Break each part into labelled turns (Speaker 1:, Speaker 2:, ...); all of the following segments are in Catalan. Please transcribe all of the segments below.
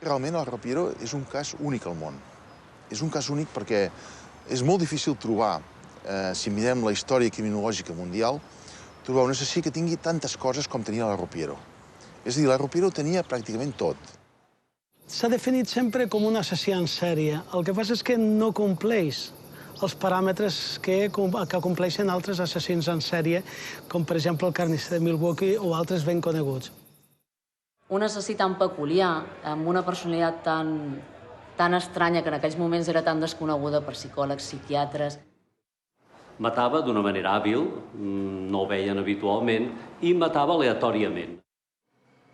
Speaker 1: Realment el Ropiero és un cas únic al món. És un cas únic perquè és molt difícil trobar, si mirem la història criminològica mundial, trobar un assassí que tingui tantes coses com tenia la Ropiero. És a dir, la Ropiero tenia pràcticament tot.
Speaker 2: S'ha definit sempre com un assassí en sèrie. El que passa és que no compleix els paràmetres que compleixen altres assassins en sèrie, com per exemple el carnisser de Milwaukee o altres ben coneguts.
Speaker 3: Un assassí tan peculiar, amb una personalitat tan estranya, que en aquells moments era tan desconeguda per psicòlegs, psiquiatres.
Speaker 4: Matava d'una manera hàbil, no ho veien habitualment, i matava aleatòriament.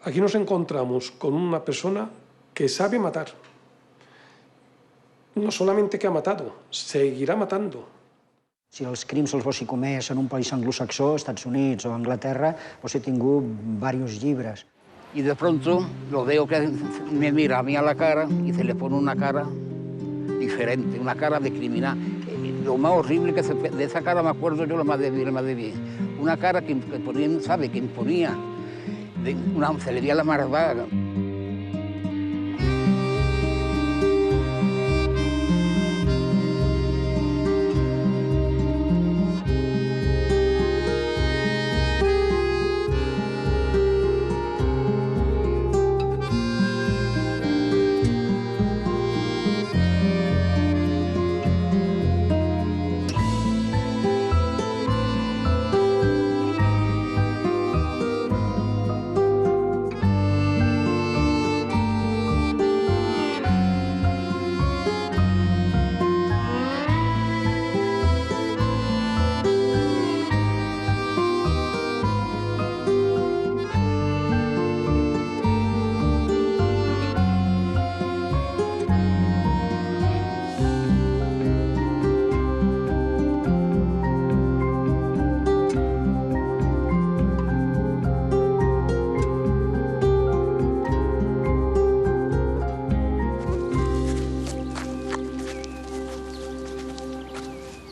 Speaker 5: Aquí nos encontramos con una persona que sabe matar. No solamente que ha matado, seguirá matando.
Speaker 6: Si els crims els vos hi comès en un país anglosaxó, Estats Units o Anglaterra, vos he tingut diversos llibres.
Speaker 7: Y de pronto lo veo que me mira a mí a la cara y se le pone una cara diferente, una cara de criminal. Lo más horrible que de esa cara me acuerdo yo, lo más de bien. Una cara que ponía, ¿sabe? Que imponía. Se le veía la marvaga.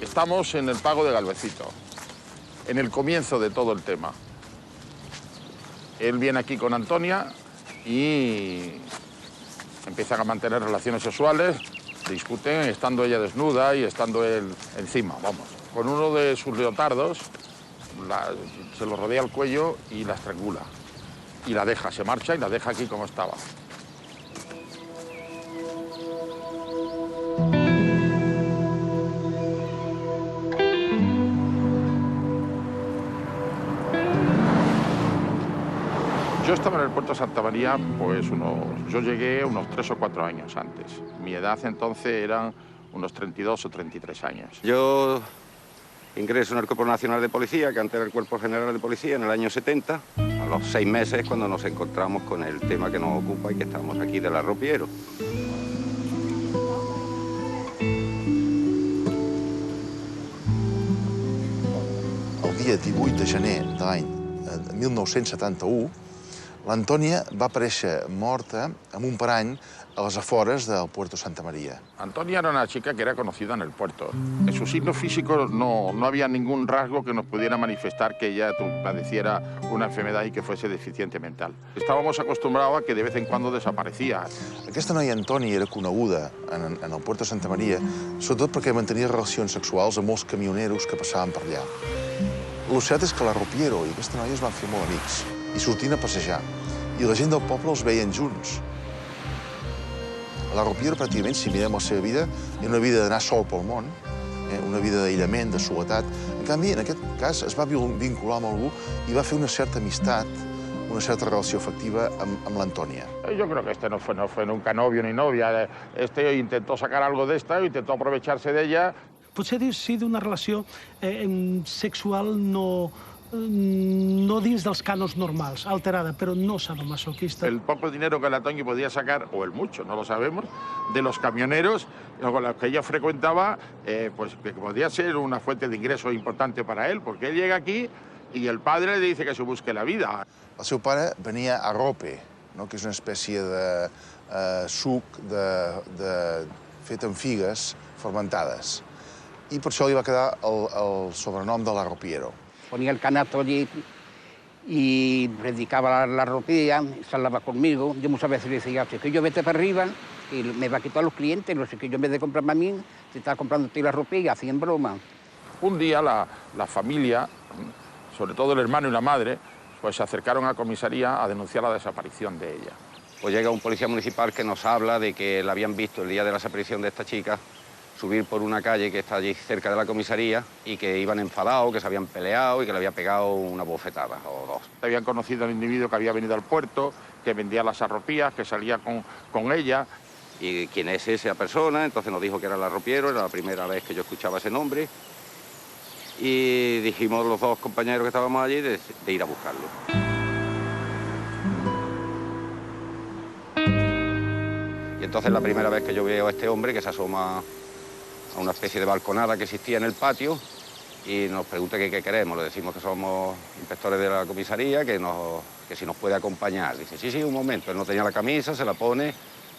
Speaker 8: Estamos en el pago de Galvecito, en el comienzo de todo el tema. Él viene aquí con Antonia y empiezan a mantener relaciones sexuales, discuten estando ella desnuda y estando él encima, vamos. Con uno de sus leotardos se lo rodea el cuello y la estrangula. Y la deja, se marcha y la deja aquí como estaba. Yo estaba en el puerto de Santa María, pues yo llegué unos 3 o 4 años antes. Mi edad entonces eran unos 32 o 33 años.
Speaker 9: Yo ingreso en el Cuerpo Nacional de Policía, que antes era el Cuerpo General de Policía, en el año 70. A los 6 meses cuando nos encontramos con el tema que nos ocupa y que estamos aquí de la Ropiero.
Speaker 1: El dia 18 de gener de l'any 1971, l'Antònia va aparèixer morta amb un parany a les afores del puerto Santa María.
Speaker 8: Antonia era una chica que era conocida en el puerto. En su signo físico no había ningún rasgo que nos pudiera manifestar que ella padeciera una enfermedad y que fuese deficiente mental. Estábamos acostumbrados a que de vez en cuando desaparecía.
Speaker 1: Aquesta noia Antònia era coneguda en el puerto Santa María, sobretot perquè mantenia relacions sexuals amb molts camioneros que passaven per allà. El cert és que la Ropiero i aquesta noia es van fer molt amics i sortint a passejar. I la gent del poble els veien junts. La Ropiero, pràcticament, si mirem la seva vida, era una vida d'anar sol pel món, una vida d'aïllament, de soledat. En canvi, en aquest cas, es va vincular amb algú i va fer una certa amistat, una certa relació afectiva amb l'Antònia.
Speaker 8: Yo creo que este no fue nunca novio ni novia. Este intentó sacar algo de esta, intentó aprovecharse de ella.
Speaker 2: Potser sí d'una relació sexual no dins dels cànons normals, alterada, però no sadomasoquista.
Speaker 8: El poco dinero que el Antonio podía sacar, o el mucho, no lo sabemos, de los camioneros con los que ella frecuentaba, pues que podía ser una fuente de ingreso importante para él, porque él llega aquí y el padre le dice que se busque la vida.
Speaker 1: El seu pare venia a rope, que és una espècie de suc fet amb figues fermentades. I per això li va quedar el sobrenom de la Ropiero.
Speaker 7: Ponía el canasto allí y predicaba la ropilla, se hablaba conmigo. Yo muchas veces le decía, si es que yo vete para arriba y me va a quitar los clientes, no sé, que yo en vez de comprarme a mí, te está comprando a ti la ropilla, así en broma.
Speaker 8: Un día la familia, sobre todo el hermano y la madre, pues se acercaron a la comisaría a denunciar la desaparición de ella.
Speaker 9: Pues llega un policía municipal que nos habla de que la habían visto el día de la desaparición de esta chica subir por una calle que está allí cerca de la comisaría y que iban enfadados, que se habían peleado y que le había pegado una bofetada o dos.
Speaker 8: Habían conocido al individuo que había venido al puerto, que vendía las arropías, que salía con ella.
Speaker 9: ¿Y quién es esa persona? Entonces nos dijo que era el arropiero, era la primera vez que yo escuchaba ese nombre. Y dijimos los dos compañeros que estábamos allí de ir a buscarlo. Y entonces la primera vez que yo veo a este hombre que se asoma a una especie de balconada que existía en el patio y nos pregunta qué queremos. Le decimos que somos inspectores de la comisaría, que si nos puede acompañar. Dice, sí, un momento. Él no tenía la camisa, se la pone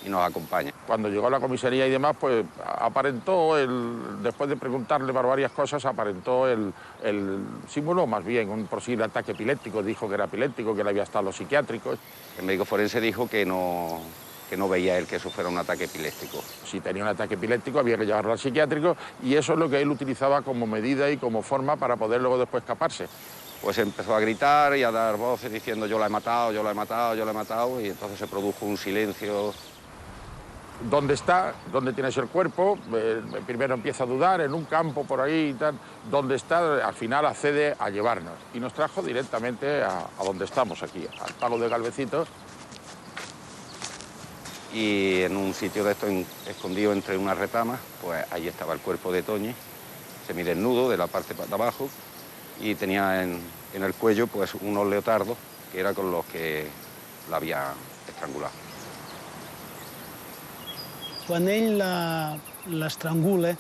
Speaker 9: y nos acompaña.
Speaker 8: Cuando llegó a la comisaría y demás, pues aparentó, después de preguntarle por varias cosas, aparentó simuló más bien un posible ataque epiléptico. Dijo que era epiléptico, que le había estado a los psiquiátricos.
Speaker 9: El médico forense dijo que no veía él que eso fuera un ataque epiléptico.
Speaker 8: Si tenía un ataque epiléptico había que llevarlo al psiquiátrico y eso es lo que él utilizaba como medida y como forma para poder luego después escaparse.
Speaker 9: Pues empezó a gritar y a dar voces diciendo yo la he matado, yo la he matado, yo la he matado y entonces se produjo un silencio.
Speaker 8: ¿Dónde está? ¿Dónde tienes el cuerpo? Primero empieza a dudar, en un campo por ahí y tal. ¿Dónde está? Al final accede a llevarnos y nos trajo directamente a donde estamos aquí, al Pago de Galvecito.
Speaker 9: Y en un sitio de esto escondido entre unas retamas, pues ahí estaba el cuerpo de Toñi, semidesnudo de la parte de abajo, y tenía en el cuello pues unos leotardos, que era con los que la había estrangulado.
Speaker 2: Quan ell l'estrangula,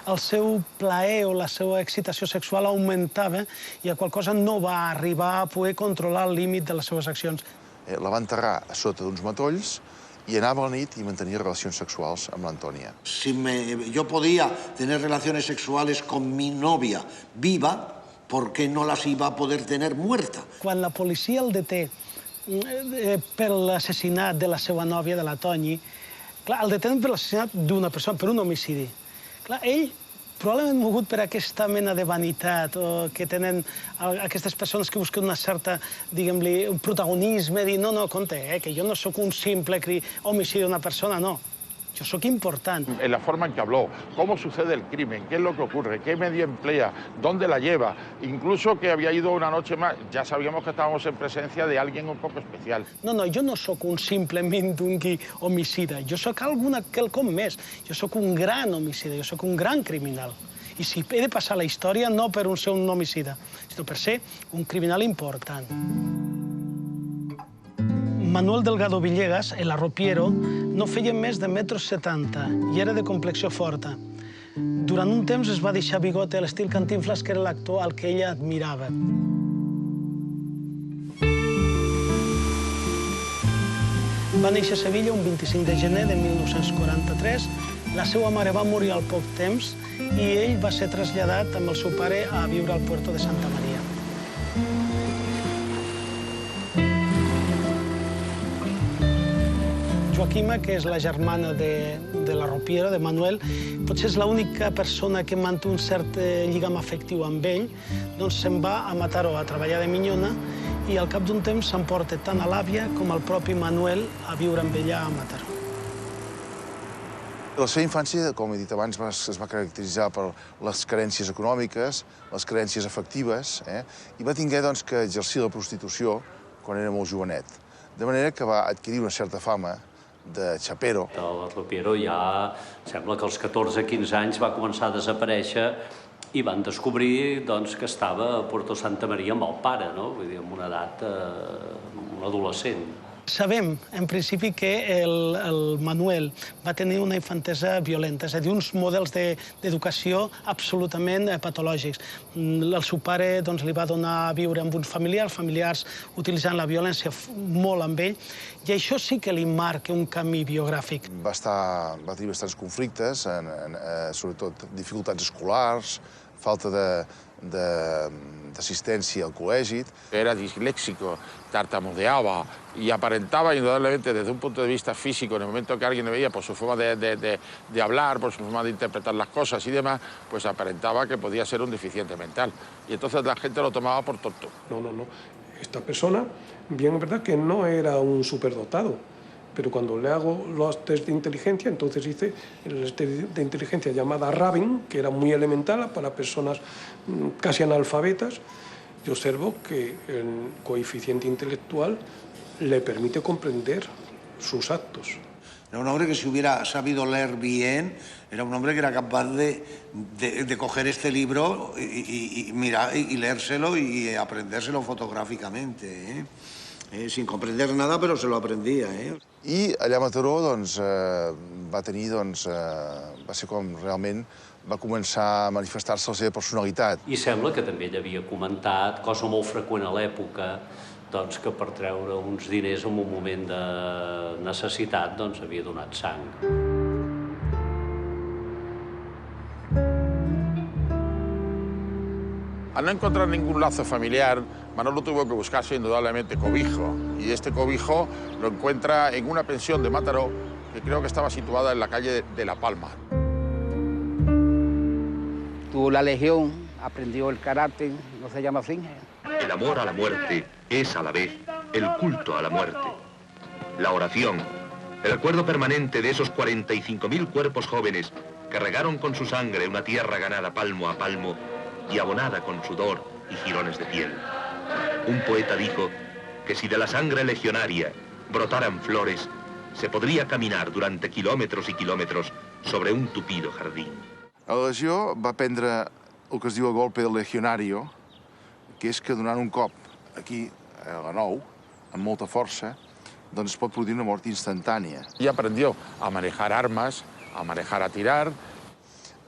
Speaker 2: el seu plaer o la seva excitació sexual augmentava i a qual cosa no va arribar a poder controlar el límit de les seves accions.
Speaker 1: La va enterrar a sota d'uns matolls i anava a la nit i mantenia relacions sexuals amb l'Antònia.
Speaker 10: Si yo podía tener relaciones sexuales con mi novia viva, ¿por qué no las iba a poder tener muerta?
Speaker 2: Quan la policia el deté per l'assassinat de la seva nòvia, de la Toñi, clar, el detenen per l'assassinat d'una persona, per un homicidi. Clar, ell, probablement mogut per aquesta mena de vanitat o que tenen aquestes persones que busquen una certa, diguem-li, un protagonisme, dir, no, compte, que jo no sóc un simple homicidi d'una persona, no. Yo soy importante.
Speaker 8: En la forma en que habló, cómo sucede el crimen, qué es lo que ocurre, qué medio emplea, dónde la lleva, incluso que había ido una noche más, ya sabíamos que estábamos en presencia de alguien un poco especial.
Speaker 2: No, jo no sóc un simplement un homicida, jo sóc quelcom més. Jo sóc un gran homicida, jo sóc un gran criminal. I si he de passar la història no per ser un homicida, sinó per ser un criminal important. Manuel Delgado Villegas, el arropiero, no feia més de 1,70 m i era de complexió forta. Durant un temps es va deixar bigote a l'estil Cantinflas, que era l'actor al que ella admirava. Va néixer a Sevilla un 25 de gener de 1943. La seva mare va morir al poc temps i ell va ser traslladat amb el seu pare a viure al Puerto de Santa Maria. Joaquima, que és la germana de l'arropiero, de Manuel, potser és l'única persona que manté un cert lligam afectiu amb ell, doncs se'n va a Mataró a treballar de minyona i al cap d'un temps s'emporta tant a l'àvia com al propi Manuel a viure amb ella a Mataró.
Speaker 1: La seva infància, com he dit abans, es va caracteritzar per les carències econòmiques, les carències afectives, i va tenir que exercir la prostitució quan era molt jovenet. De manera que va adquirir una certa fama de xapero.
Speaker 4: L'arropiero ja, sembla que als 14-15 anys va començar a desaparèixer i van descobrir que estava a Puerto Santa Maria amb el pare, vull dir, amb una edat, un adolescent.
Speaker 2: Sabem, en principi, que el Manuel va tenir una infantesa violenta, és a dir, uns models d'educació absolutament patològics. El seu pare li va donar a viure amb uns familiars utilitzant la violència molt amb ell, i això sí que li marca un camí biogràfic.
Speaker 1: Va tenir bastants conflictes, sobretot dificultats escolars, falta d'assistència al col·legi.
Speaker 8: Era disléxico, tartamudeaba y aparentaba indudablemente desde un punto de vista físico, en el momento que alguien le veía por su forma de hablar, por su forma de interpretar las cosas y demás, pues aparentaba que podía ser un deficiente mental. Y entonces la gente lo tomaba por tonto.
Speaker 5: No. Esta persona, bien es verdad que no era un superdotado, pero cuando le hago los test de inteligencia, entonces hice el test de inteligencia llamada Raven, que era muy elemental para personas casi analfabetas, y observo que el coeficiente intelectual le permite comprender sus actos.
Speaker 10: Era un hombre que si hubiera sabido leer bien, era un hombre que era capaz de coger este libro y mirar y leérselo y aprendérselo fotográficamente, sin comprender nada, però se lo aprendia.
Speaker 1: I allà a Mataró doncs, va ser com realment va començar a manifestar-se la seva personalitat.
Speaker 4: I sembla que també ell havia comentat, cosa molt freqüent a l'època, doncs que per treure uns diners en un moment de necessitat doncs havia donat sang.
Speaker 8: Al no encontrar ningún lazo familiar, Manolo tuvo que buscarse indudablemente cobijo. Y este cobijo lo encuentra en una pensión de Mataró, que creo que estaba situada en la calle de La Palma.
Speaker 7: Tuvo la legión, aprendió el karate, ¿no se llama así?
Speaker 11: El amor a la muerte es a la vez el culto a la muerte. La oración, el recuerdo permanente de esos 45.000 cuerpos jóvenes que regaron con su sangre una tierra ganada palmo a palmo y abonada con sudor y jirones de piel. Un poeta dijo que si de la sangre legionaria brotaran flores, se podría caminar durante kilómetros y kilómetros sobre un tupido jardín.
Speaker 1: A la legió va prendre el que es diu el golpe del legionario, que és que donant un cop aquí, a la 9, amb molta força, doncs es pot produir una mort instantània.
Speaker 8: Y aprendió a manejar armas, a manejar a tirar.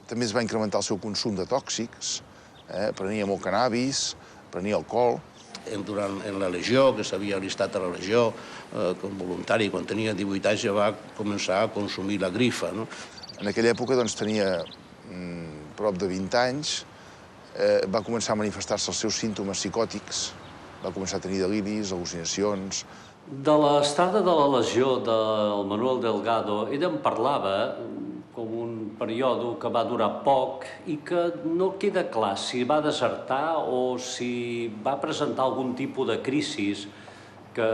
Speaker 1: També es va incrementar el seu consum de tòxics, prenia molt cannabis, prenia alcohol.
Speaker 12: En la Legió, que s'havia alistat a la Legió com voluntari, quan tenia 18 anys ja va començar a consumir la grifa.
Speaker 1: En aquella època doncs, tenia prop de 20 anys, va començar a manifestar-se els seus símptomes psicòtics, va començar a tenir deliris, al·lucinacions.
Speaker 4: De l'estada de la legió del Manuel Delgado, ell en parlava com un període que va durar poc i que no queda clar si va desertar o si va presentar algun tipus de crisis que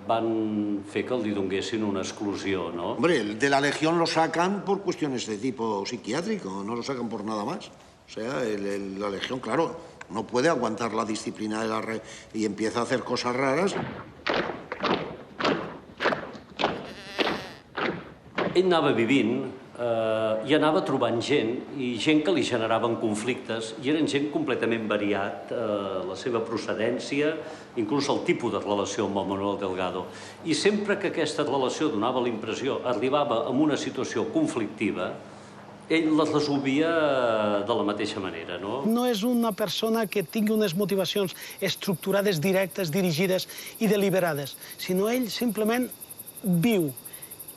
Speaker 4: van fer que li donguessin una exclusió, ¿no?
Speaker 10: Hombre, de la Legión lo sacan por cuestiones de tipo psiquiátrico, no lo sacan por nada más. O sea, la Legión, claro, no puede aguantar la disciplina de la red y empieza a hacer cosas raras.
Speaker 4: Ell anava vivint i anava trobant gent, i gent que li generaven conflictes, i eren gent completament variat, la seva procedència, inclús el tipus de relació amb el Manuel Delgado. I sempre que aquesta relació donava la impressió, arribava a una situació conflictiva, ell les resolvia de la mateixa manera, no?
Speaker 2: No és una persona que tingui unes motivacions estructurades, directes, dirigides i deliberades, sinó ell simplement viu,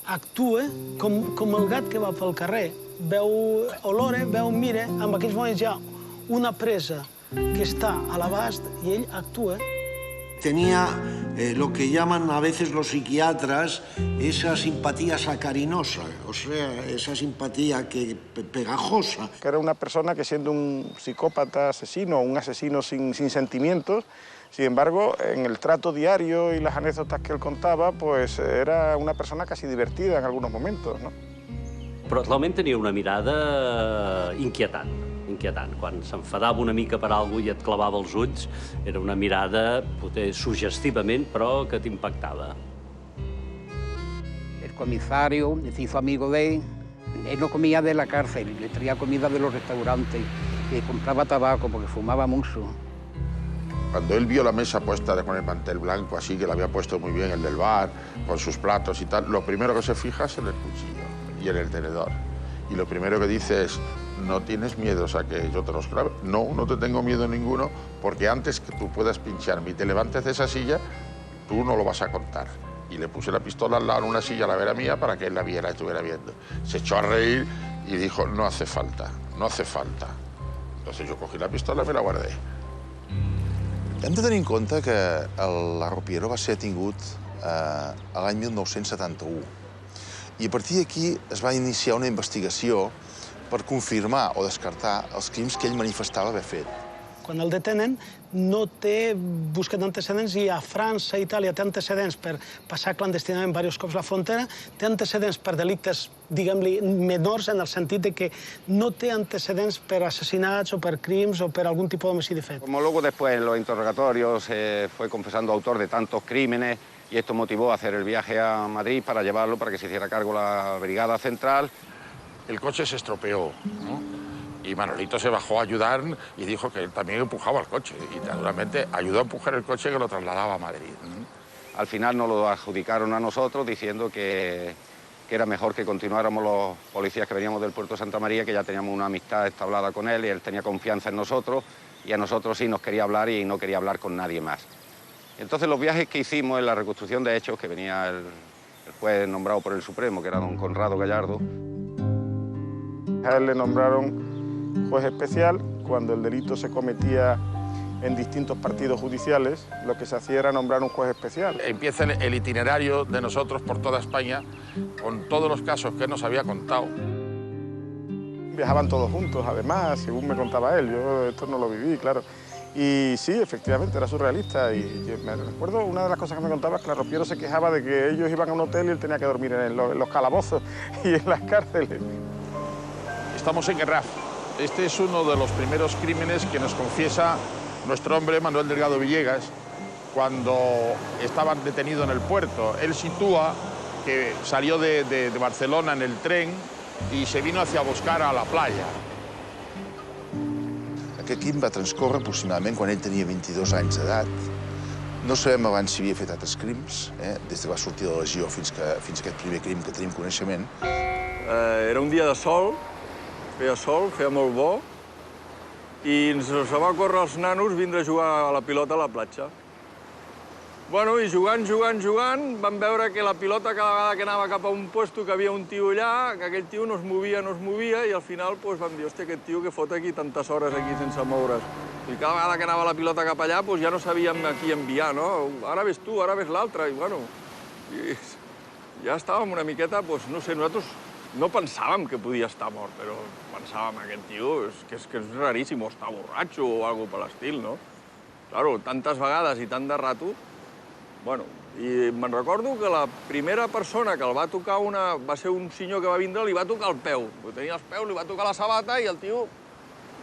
Speaker 2: actua com el gat que va pel carrer. Veu olora, veu mira, en aquells moments hi ha una presa que està a l'abast i ell actua.
Speaker 10: Tenía lo que llaman a veces los psiquiatras esa simpatía sacarinosa, o sea, esa simpatía pegajosa.
Speaker 13: Que era una persona que siendo un psicópata asesino, un asesino sin sentimientos, sin embargo, en el trato diario y las anécdotas que él contaba, pues era una persona casi divertida en algunos momentos, ¿no?
Speaker 4: Però realment tenia una mirada inquietant. Quan s'enfadava una mica per alguna cosa i et clavava els ulls, era una mirada sugestivament, però que t'impactava.
Speaker 7: El comisario se hizo amigo de él. Él no comía de la cárcel, le traía comida de los restaurantes, y compraba tabaco porque fumaba mucho.
Speaker 8: Cuando él vio la mesa puesta con el mantel blanco, así que la había puesto muy bien el del bar, con sus platos y tal, lo primero que se fija es en el cuchillo y en el tenedor. Y lo primero que dice es, ¿no tienes miedo a que yo te los clave? No, no te tengo miedo ninguno, porque antes que tú puedas pincharme y te levantes de esa silla, tú no lo vas a contar. Y le puse la pistola al lado en una silla a la vera mía para que él la viera y estuviera viendo. Se echó a reír y dijo, no hace falta, no hace falta. Entonces yo cogí la pistola y me la guardé.
Speaker 1: Hem de tenir en compte que l'Arropiero va ser detingut l'any 1971. I a partir d'aquí es va iniciar una investigació per confirmar o descartar els crims que ell manifestava haver fet.
Speaker 2: Quan el detenen, no té busca d'antecedents i a França i Itàlia té antecedents per passar clandestinament diversos cops la frontera, té antecedents per delictes, diguem-li, menors en el sentit de que no té antecedents per assassinats o per crims o per algun tipus d'homicidi fet.
Speaker 9: Como luego después en los interrogatorios fue confesando autor de tantos crímenes y esto motivó a hacer el viaje a Madrid para llevarlo para que se hiciera cargo la Brigada Central.
Speaker 8: El coche se estropeó, ¿no? Y Manolito se bajó a ayudar y dijo que él también empujaba el coche. Y naturalmente ayudó a empujar el coche que lo trasladaba a Madrid.
Speaker 9: Al final nos lo adjudicaron a nosotros diciendo que era mejor que continuáramos los policías que veníamos del puerto de Santa María, que ya teníamos una amistad establada con él y él tenía confianza en nosotros y a nosotros sí nos quería hablar y no quería hablar con nadie más. Entonces los viajes que hicimos en la reconstrucción de hechos, que venía el juez nombrado por el Supremo, que era don Conrado Gallardo.
Speaker 13: A él le nombraron juez especial. Cuando el delito se cometía en distintos partidos judiciales, lo que se hacía era nombrar un juez especial.
Speaker 8: Empieza el itinerario de nosotros por toda España con todos los casos que él nos había contado.
Speaker 13: Viajaban todos juntos, además, según me contaba él. Yo esto no lo viví, claro. Y sí, efectivamente, era surrealista. Y yo me recuerdo, una de las cosas que me contaba es que Arropiero se quejaba de que ellos iban a un hotel y él tenía que dormir en los calabozos y en las cárceles.
Speaker 8: Estamos en Garraf. Este es uno de los primeros crímenes que nos confiesa nuestro hombre Manuel Delgado Villegas cuando estaba detenido en el puerto. Él sitúa que salió de Barcelona en el tren y se vino hacia buscar a la playa.
Speaker 1: Aquest crim va transcórrer aproximadament quan ell tenia 22 anys d'edat. No sabem abans si havia fet altres crims, des que va sortir de la legió fins a aquest primer crim que tenim coneixement.
Speaker 14: Era un dia de sol, feia molt bo, i ens va córrer als nanos vindre a jugar a la pilota a la platja. Bueno, i jugant, vam veure que la pilota cada vegada que anava cap a un puesto que havia un tio allà, que aquell tio no es movia, i al final vam dir, hòstia, aquest tio que fot aquí tantes hores aquí sense moure's. I cada vegada que anava la pilota cap allà ja no sabíem a qui enviar, no? Ara ves tu, ara ves l'altre, i bueno... Ja estàvem una miqueta, no sé, nosaltres no pensàvem que podia estar mort, però pensàvem, aquest tio, que és raríssim, o està borratxo o alguna cosa per l'estil, no? Claro, tantes vegades i tant de rato... Bueno, i me'n recordo que la primera persona que el va tocar va ser un senyor que va vindre, li va tocar el peu. Tenia els peus, li va tocar la sabata i el tio,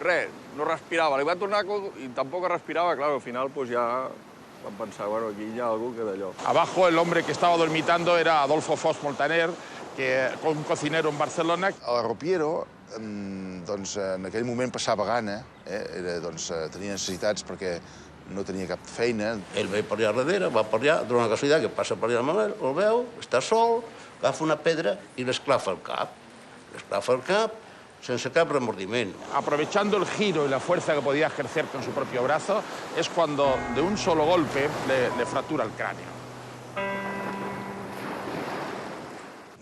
Speaker 14: res, no respirava. Li va tornar i tampoc respirava, clar, al final ja vam pensar, bueno, aquí hi ha algú que d'allò.
Speaker 8: Abajo el hombre que estaba dormitando era Adolfo Fos Montaner, un cocinero en Barcelona.
Speaker 1: L'Arropiero, doncs, en aquell moment passava gana, tenia necessitats perquè no tenia cap feina.
Speaker 12: Ell ve per allà darrere, va per allà, d'una casualitat que passa per allà Manuel, el veu, està sol, agafa una pedra i l'esclafa al cap. L'esclafa al cap sense cap remordiment.
Speaker 8: Aprovechando el giro y la fuerza que podía ejercer con su propio brazo, es cuando de un solo golpe le fractura el cráneo.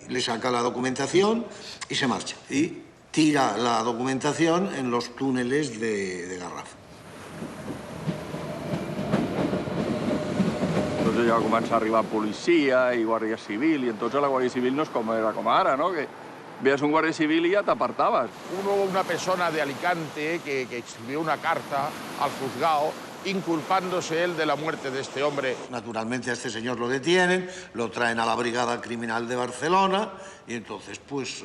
Speaker 10: Le saca la documentación y se marcha. Y tira la documentación en los túneles de Garraf.
Speaker 14: Entonces ja comença a arribar policia i guàrdia civil, i entonces la guàrdia civil no és com era com ara, no? Que veies un guàrdia civil i ja t'apartaves.
Speaker 8: Hubo una persona de Alicante que escribió una carta al juzgado inculpándose él de la muerte de este hombre.
Speaker 10: Naturalmente a este señor lo detienen, lo traen a la Brigada Criminal de Barcelona y entonces pues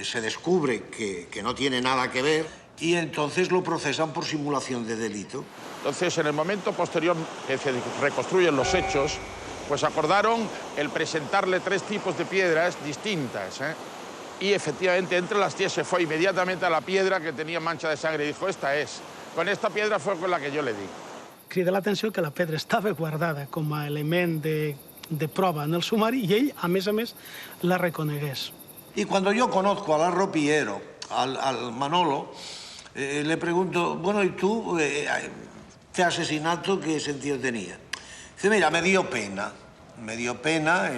Speaker 10: se descubre que no tiene nada que ver y entonces lo procesan por simulación de delito.
Speaker 8: Entonces, en el momento posterior que se reconstruyen los hechos, pues acordaron el presentarle 3 tipos de piedras distintas, Y efectivamente, entre las 10 se fue inmediatamente a la piedra que tenía mancha de sangre y dijo, esta es. Con esta piedra fue con la que yo le di.
Speaker 2: Crida l'atenció que la pedra estava guardada com a element de prova en el sumari i ell, a més, la reconegués.
Speaker 10: Y cuando yo conozco al Arropiero, al Manolo, le pregunto, bueno, ¿y tú, este asesinato, qué sentido tenía? Dice, mira, me dio pena. me dio pena,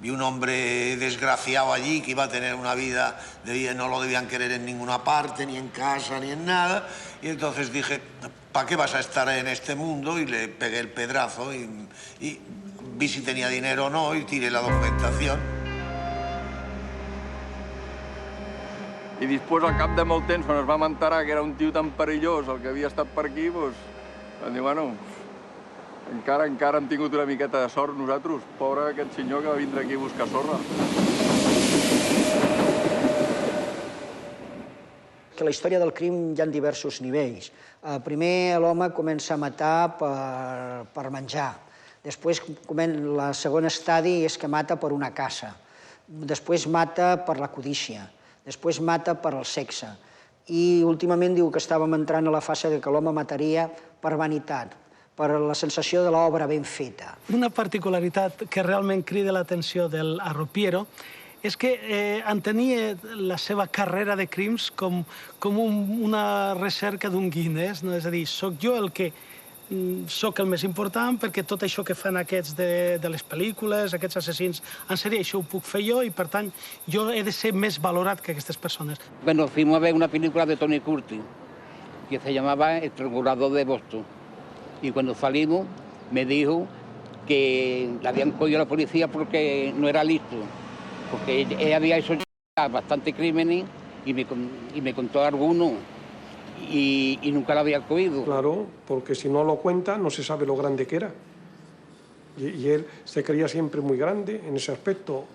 Speaker 10: vi un hombre desgraciado allí que iba a tener una vida, no lo debían querer en ninguna parte, ni en casa, ni en nada, y entonces dije, ¿para qué vas a estar en este mundo? Y le pegué el pedrazo y vi si tenía dinero o no y tiré la documentación.
Speaker 14: I després, al cap de molt temps, quan es vam enterar que era un tio tan perillós el que havia estat per aquí, doncs, vam dir, bueno, encara hem tingut una miqueta de sort nosaltres. Pobre aquest senyor que va vindre aquí a buscar sorra.
Speaker 6: Que la història del crim hi ha diversos nivells. Primer, l'home comença a matar per menjar. Després, el segon estadi és que mata per una caça. Després mata per la codícia. Després mata per el sexe. I últimament diu que estàvem entrant a la fase que l'home mataria per vanitat, per la sensació de l'obra ben feta.
Speaker 2: Una particularitat que realment crida l'atenció del Arrupiero és que entenia la seva carrera de crims com una recerca d'un Guinness, no? És a dir, soc jo el que soc el més important perquè tot això que fan aquests de les pel·lícules, aquests assassins en sèrie, això ho puc fer jo i, per tant, jo he de ser més valorat que aquestes persones.
Speaker 7: Bueno, fuimos a ver una película de Tony Curtis que se llamaba Estrangulador de Boston. Y cuando salimos me dijo que la habían cogido a la policía porque no era listo, porque él había hecho bastante crímenes y me contó algunos. Y nunca la había cogido.
Speaker 5: Claro, porque si no lo cuenta no se sabe lo grande que era. Y él se creía siempre muy grande en ese aspecto,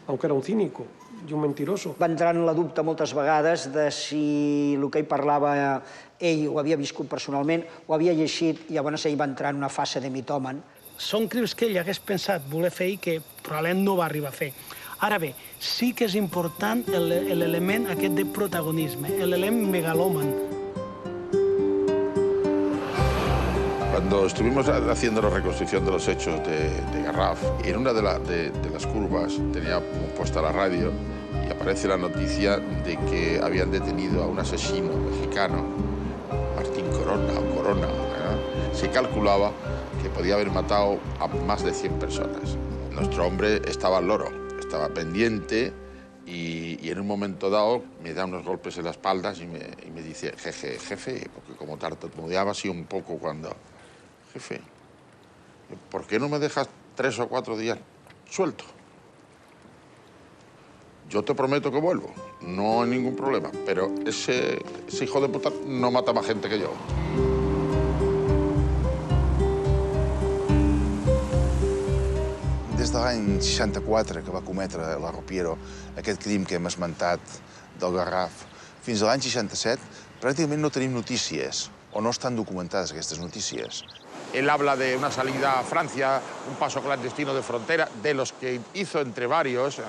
Speaker 5: aunque era un cínico i un mentiroso.
Speaker 6: Va entrar en la dubte moltes vegades de si el que ell parlava ell ho havia viscut personalment, ho havia llegit, i llavors ell va entrar en una fase de mitòman.
Speaker 2: Són crims que ell hagués pensat voler fer i que probablement no va arribar a fer. Ara bé, sí que és important l'element aquest de protagonisme, l'element megalòman.
Speaker 8: Cuando estuvimos haciendo la reconstrucción de los hechos de Garraf, en una de las curvas tenía puesta la radio y aparece la noticia de que habían detenido a un asesino mexicano, Martín Corona. Se calculaba que podía haber matado a más de 100 personas. Nuestro hombre estaba al loro, estaba pendiente y en un momento dado me da unos golpes en la espalda y me dice, jefe, porque como tartamudeaba así un poco cuando... Jefe, ¿por qué no me dejas 3 o 4 días suelto? Yo te prometo que vuelvo, no hay ningún problema, pero ese hijo de puta no mata más gente que yo.
Speaker 1: Des de l'any 64 que va cometre l'Arrupiero aquest crim que hem esmentat del Garraf, fins a l'any 67 pràcticament no tenim notícies o no estan documentades aquestes notícies.
Speaker 8: Él habla de una salida a Francia, un paso clandestino de frontera, de los que hizo entre varios.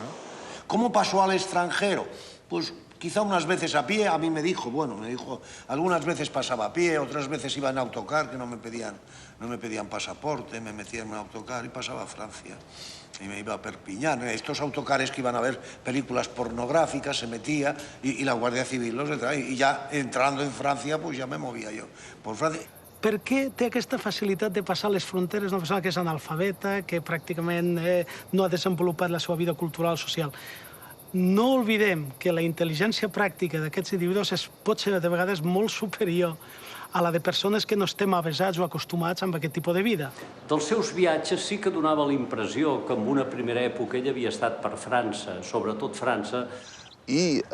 Speaker 10: ¿Cómo pasó al extranjero? Pues quizá unas veces a pie, a mí me dijo, algunas veces pasaba a pie, otras veces iba en autocar, que no me pedían pasaporte, me metía en un autocar y pasaba a Francia. Y me iba a Perpiñán. Estos autocares que iban a ver películas pornográficas, se metía y la Guardia Civil los detraía. Y ya entrando en Francia, pues ya me movía yo por Francia.
Speaker 2: Per què té aquesta facilitat de passar les fronteres una persona que és analfabeta, que pràcticament no ha desenvolupat la seva vida cultural o social? No oblidem que la intel·ligència pràctica d'aquests individus pot ser de vegades molt superior a la de persones que no estem avesats o acostumats amb aquest tipus de vida.
Speaker 4: Dels seus viatges sí que donava la impressió que en una primera època ell havia estat per França, sobretot França.
Speaker 1: I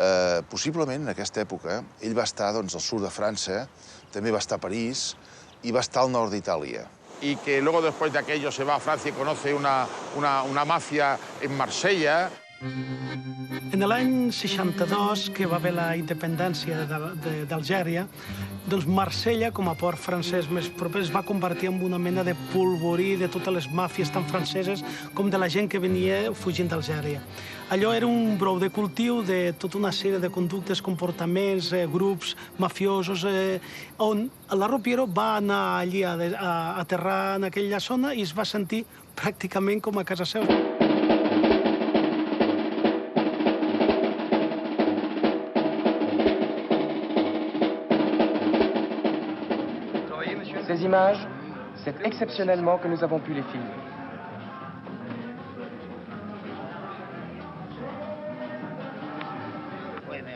Speaker 1: possiblement en aquesta època ell va estar al sud de França, també va estar a París i va estar al nord d'Itàlia.
Speaker 8: Y que luego después de aquello se va a Francia y conoce una mafia en Marsella.
Speaker 2: En l'any 62, que va haver la independència d'Algèria, doncs Marsella, com a port francès més proper, es va convertir en una mena de polvorí de totes les màfies tant franceses com de la gent que venia fugint d'Algèria. Allò era un brou de cultiu de tota una sèrie de conductes, comportaments, grups mafiosos, on l'Arrupiero va anar allí a aterrar en aquella zona i es va sentir pràcticament com a casa seva.
Speaker 15: Ces images, c'est exceptionnellement que nous avons pu les filmer.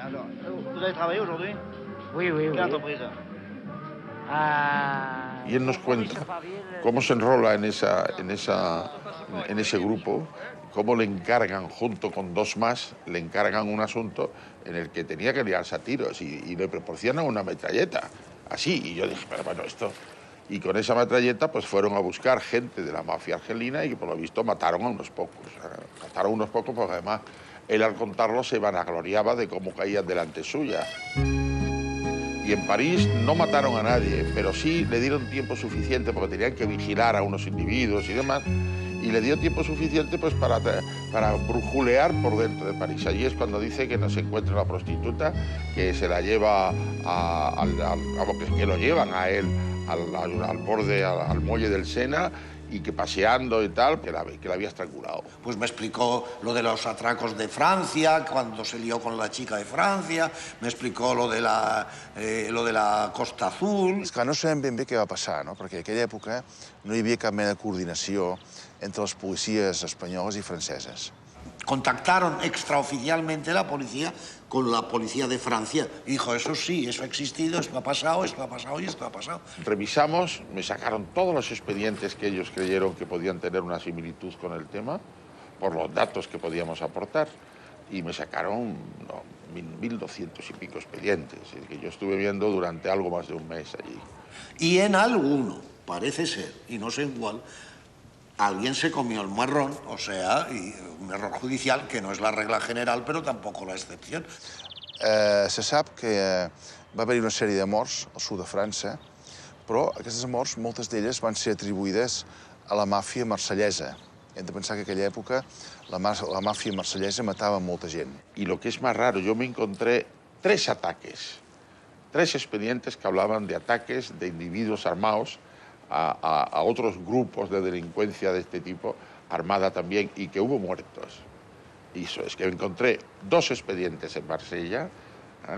Speaker 15: Alors, vous allez travailler aujourd'hui?
Speaker 7: Oui, oui,
Speaker 15: ¿Qué
Speaker 7: oui.
Speaker 15: entreprise?
Speaker 1: Y él nos cuenta cómo se enrola en ese grupo, cómo le encargan, junto con dos más, le encargan un asunto en el que tenía que liarse a tiros y le proporcionan una metralleta, así. Y yo dije, pero bueno, esto... Y con esa metralleta pues fueron a buscar gente de la mafia argelina y que por lo visto mataron a unos pocos. Mataron a unos pocos porque además él al contarlo se vanagloriaba de cómo caían delante suya. Y en París no mataron a nadie, pero sí le dieron tiempo suficiente porque tenían que vigilar a unos individuos y demás. Y le dio tiempo suficiente pues para brujulear por dentro de París. Allí es cuando dice que no se encuentra una prostituta, que se la lleva que lo llevan a él al borde, al muelle del Sena, y que paseando y tal, que la había estrangulado.
Speaker 10: Pues me explicó lo de los atracos de Francia, cuando se lió con la chica de Francia, me explicó lo de la Costa Azul.
Speaker 1: És clar, no sabem ben bé què va passar, no? Perquè en aquella època no hi havia cap mena de coordinació entre les policies espanyoles i franceses.
Speaker 10: Contactaron extraoficialmente la policía con la policía de Francia. Dijo, eso sí, eso ha existido, esto ha pasado y esto ha pasado.
Speaker 1: Revisamos, me sacaron todos los expedientes que ellos creyeron que podían tener una similitud con el tema, por los datos que podíamos aportar, y me sacaron 1.200 y pico expedientes, que yo estuve viendo durante algo más de un mes allí.
Speaker 10: Y en alguno, parece ser, y no sé en cuál, alguien se comió el marrón, o sea, y un error judicial que no es la regla general, però tampoc la excepció.
Speaker 1: Se sap que va haver-hi una sèrie de morts al sud de França, però aquestes morts, moltes d'elles van ser atribuïdes a la màfia marsellesa. Hem de pensar que en aquella època la màfia marsellesa matava molta gent. Y lo que es más raro, yo me encontré 3 ataques, 3 expedientes que hablaban de ataques de individuos armados a otros grupos de delincuencia de este tipo, armada también, y que hubo muertos. Y eso es que encontré 2 expedientes en Marsella,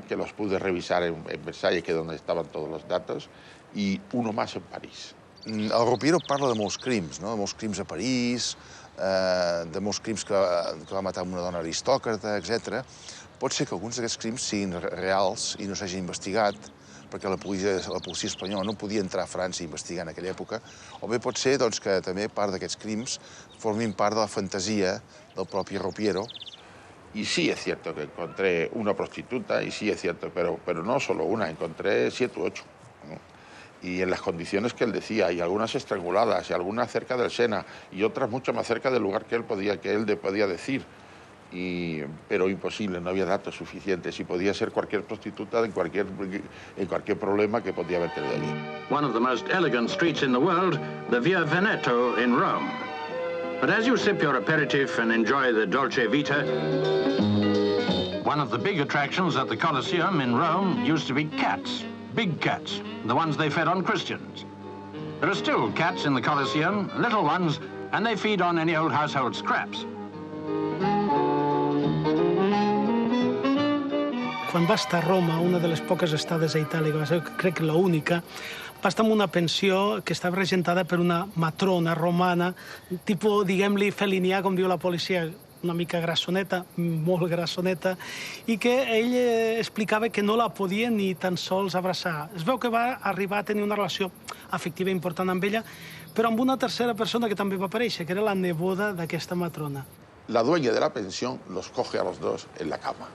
Speaker 1: que los pude revisar en Versalles, que es donde estaban todos los datos, y uno más en París. El Rupiero parla de molts crims, no? De molts crims a París, de molts crims que va matar una dona aristòcrata, etc. Pot ser que alguns d'aquests crims siguin reals i no s'hagin investigat, perquè la policia espanyola no podia entrar a França i investigar en aquella època, o bé pot ser doncs, que també part d'aquests crims formin part de la fantasia del propi Rupiero. Y sí es cierto que encontré una prostituta, y sí es cierto, pero no solo una, encontré 7 u 8. Y en las condiciones que él decía, y algunas estranguladas, y algunas cerca del Sena, y otras mucho más cerca del lugar que él podía decir. Pero imposible, no había datos suficientes, y podía ser cualquier prostituta en cualquier problema que podía haber tenido allí.
Speaker 16: One of the most elegant streets in the world, the Via Veneto in Rome. But as you sip your aperitif and enjoy the dolce vita, one of the big attractions at the Colosseum in Rome used to be cats, big cats, the ones they fed on Christians. There are still cats in the Colosseum, little ones, and they feed on any old household scraps.
Speaker 2: Quan va estar a Roma, una de les poques estades a Itàlia, que va ser, crec, l'única, va estar en una pensió que estava regentada per una matrona romana, tipus, diguem-li, felinià, com diu la policia, una mica grassoneta, molt grassoneta, i que ell explicava que no la podia ni tan sols abraçar. Es veu que va arribar a tenir una relació afectiva important amb ella, però amb una tercera persona que també va aparèixer, que era la neboda d'aquesta matrona.
Speaker 1: La dueña de la pensión los coge a los dos en la cama.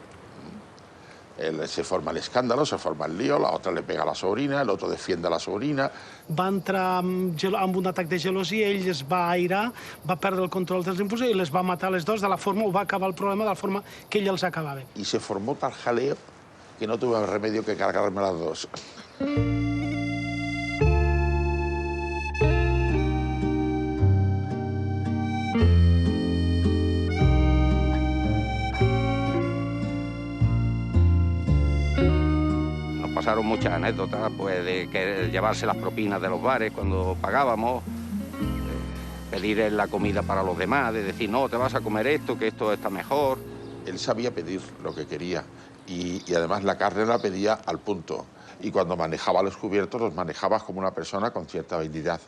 Speaker 1: Se forma el escándalo, se forma el lío, la otra le pega a la sobrina, el otro defiende a la sobrina.
Speaker 2: Va entrar amb un atac de gelosia, ell es va airar, va perdre el control dels impulsos i les va matar les dos de la forma, o va acabar el problema de la forma que ell els acabava.
Speaker 1: Y se formó tal jaleo que no tuve remedio que cargarme las dos.
Speaker 9: Pasaron muchas anécdotas, pues, de que llevarse las propinas de los bares cuando pagábamos, pedir la comida para los demás, de decir, no, te vas a comer esto, que esto está mejor.
Speaker 1: Él sabía pedir lo que quería y además la carne la pedía al punto. Y cuando manejaba los cubiertos, los manejaba como una persona con cierta habilidad.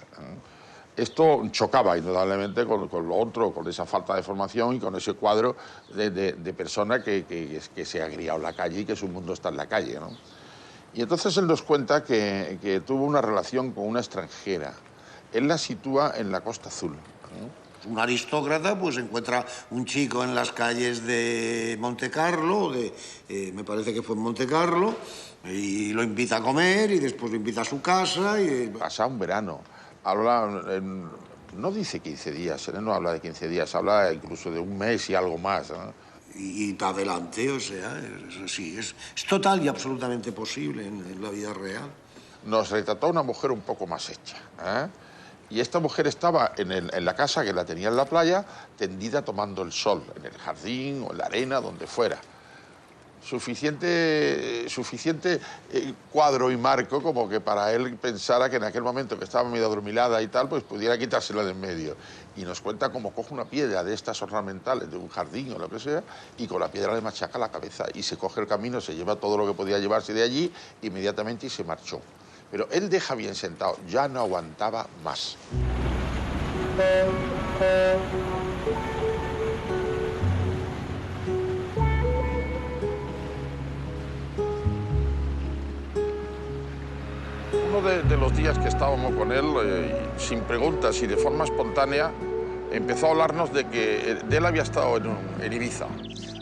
Speaker 8: Esto chocaba indudablemente con lo otro, con esa falta de formación y con ese cuadro de persona que se ha criado en la calle y que su mundo está en la calle, ¿no? Y entonces él nos cuenta que tuvo una relación con una extranjera. Él la sitúa en la Costa Azul, ¿no?
Speaker 10: Un aristócrata pues encuentra un chico en las calles de Monte Carlo, me parece que fue en Monte Carlo, y lo invita a comer y después lo invita a su casa.
Speaker 8: Pasa un verano. Habla, no dice 15 días, él no habla de 15 días, habla incluso de un mes y algo más, ¿no?
Speaker 10: Y adelante, o sea, sí, es total y absolutamente posible en la vida real.
Speaker 8: Nos retrató una mujer un poco más hecha, ¿eh? Y esta mujer estaba en la casa que la tenía en la playa, tendida tomando el sol, en el jardín o en la arena, donde fuera. Suficiente cuadro y marco como que para él pensara que en aquel momento que estaba medio adormilada y tal, pues pudiera quitársela de en medio. Y nos cuenta cómo coge una piedra de estas ornamentales, de un jardín o lo que sea, y con la piedra le machaca la cabeza y se coge el camino, se lleva todo lo que podía llevarse de allí inmediatamente y se marchó. Pero él deja bien sentado, ya no aguantaba más. Uno de los días que estábamos con él, sin preguntas y de forma espontánea, empezó a hablarnos de que él havia estat en Ibiza.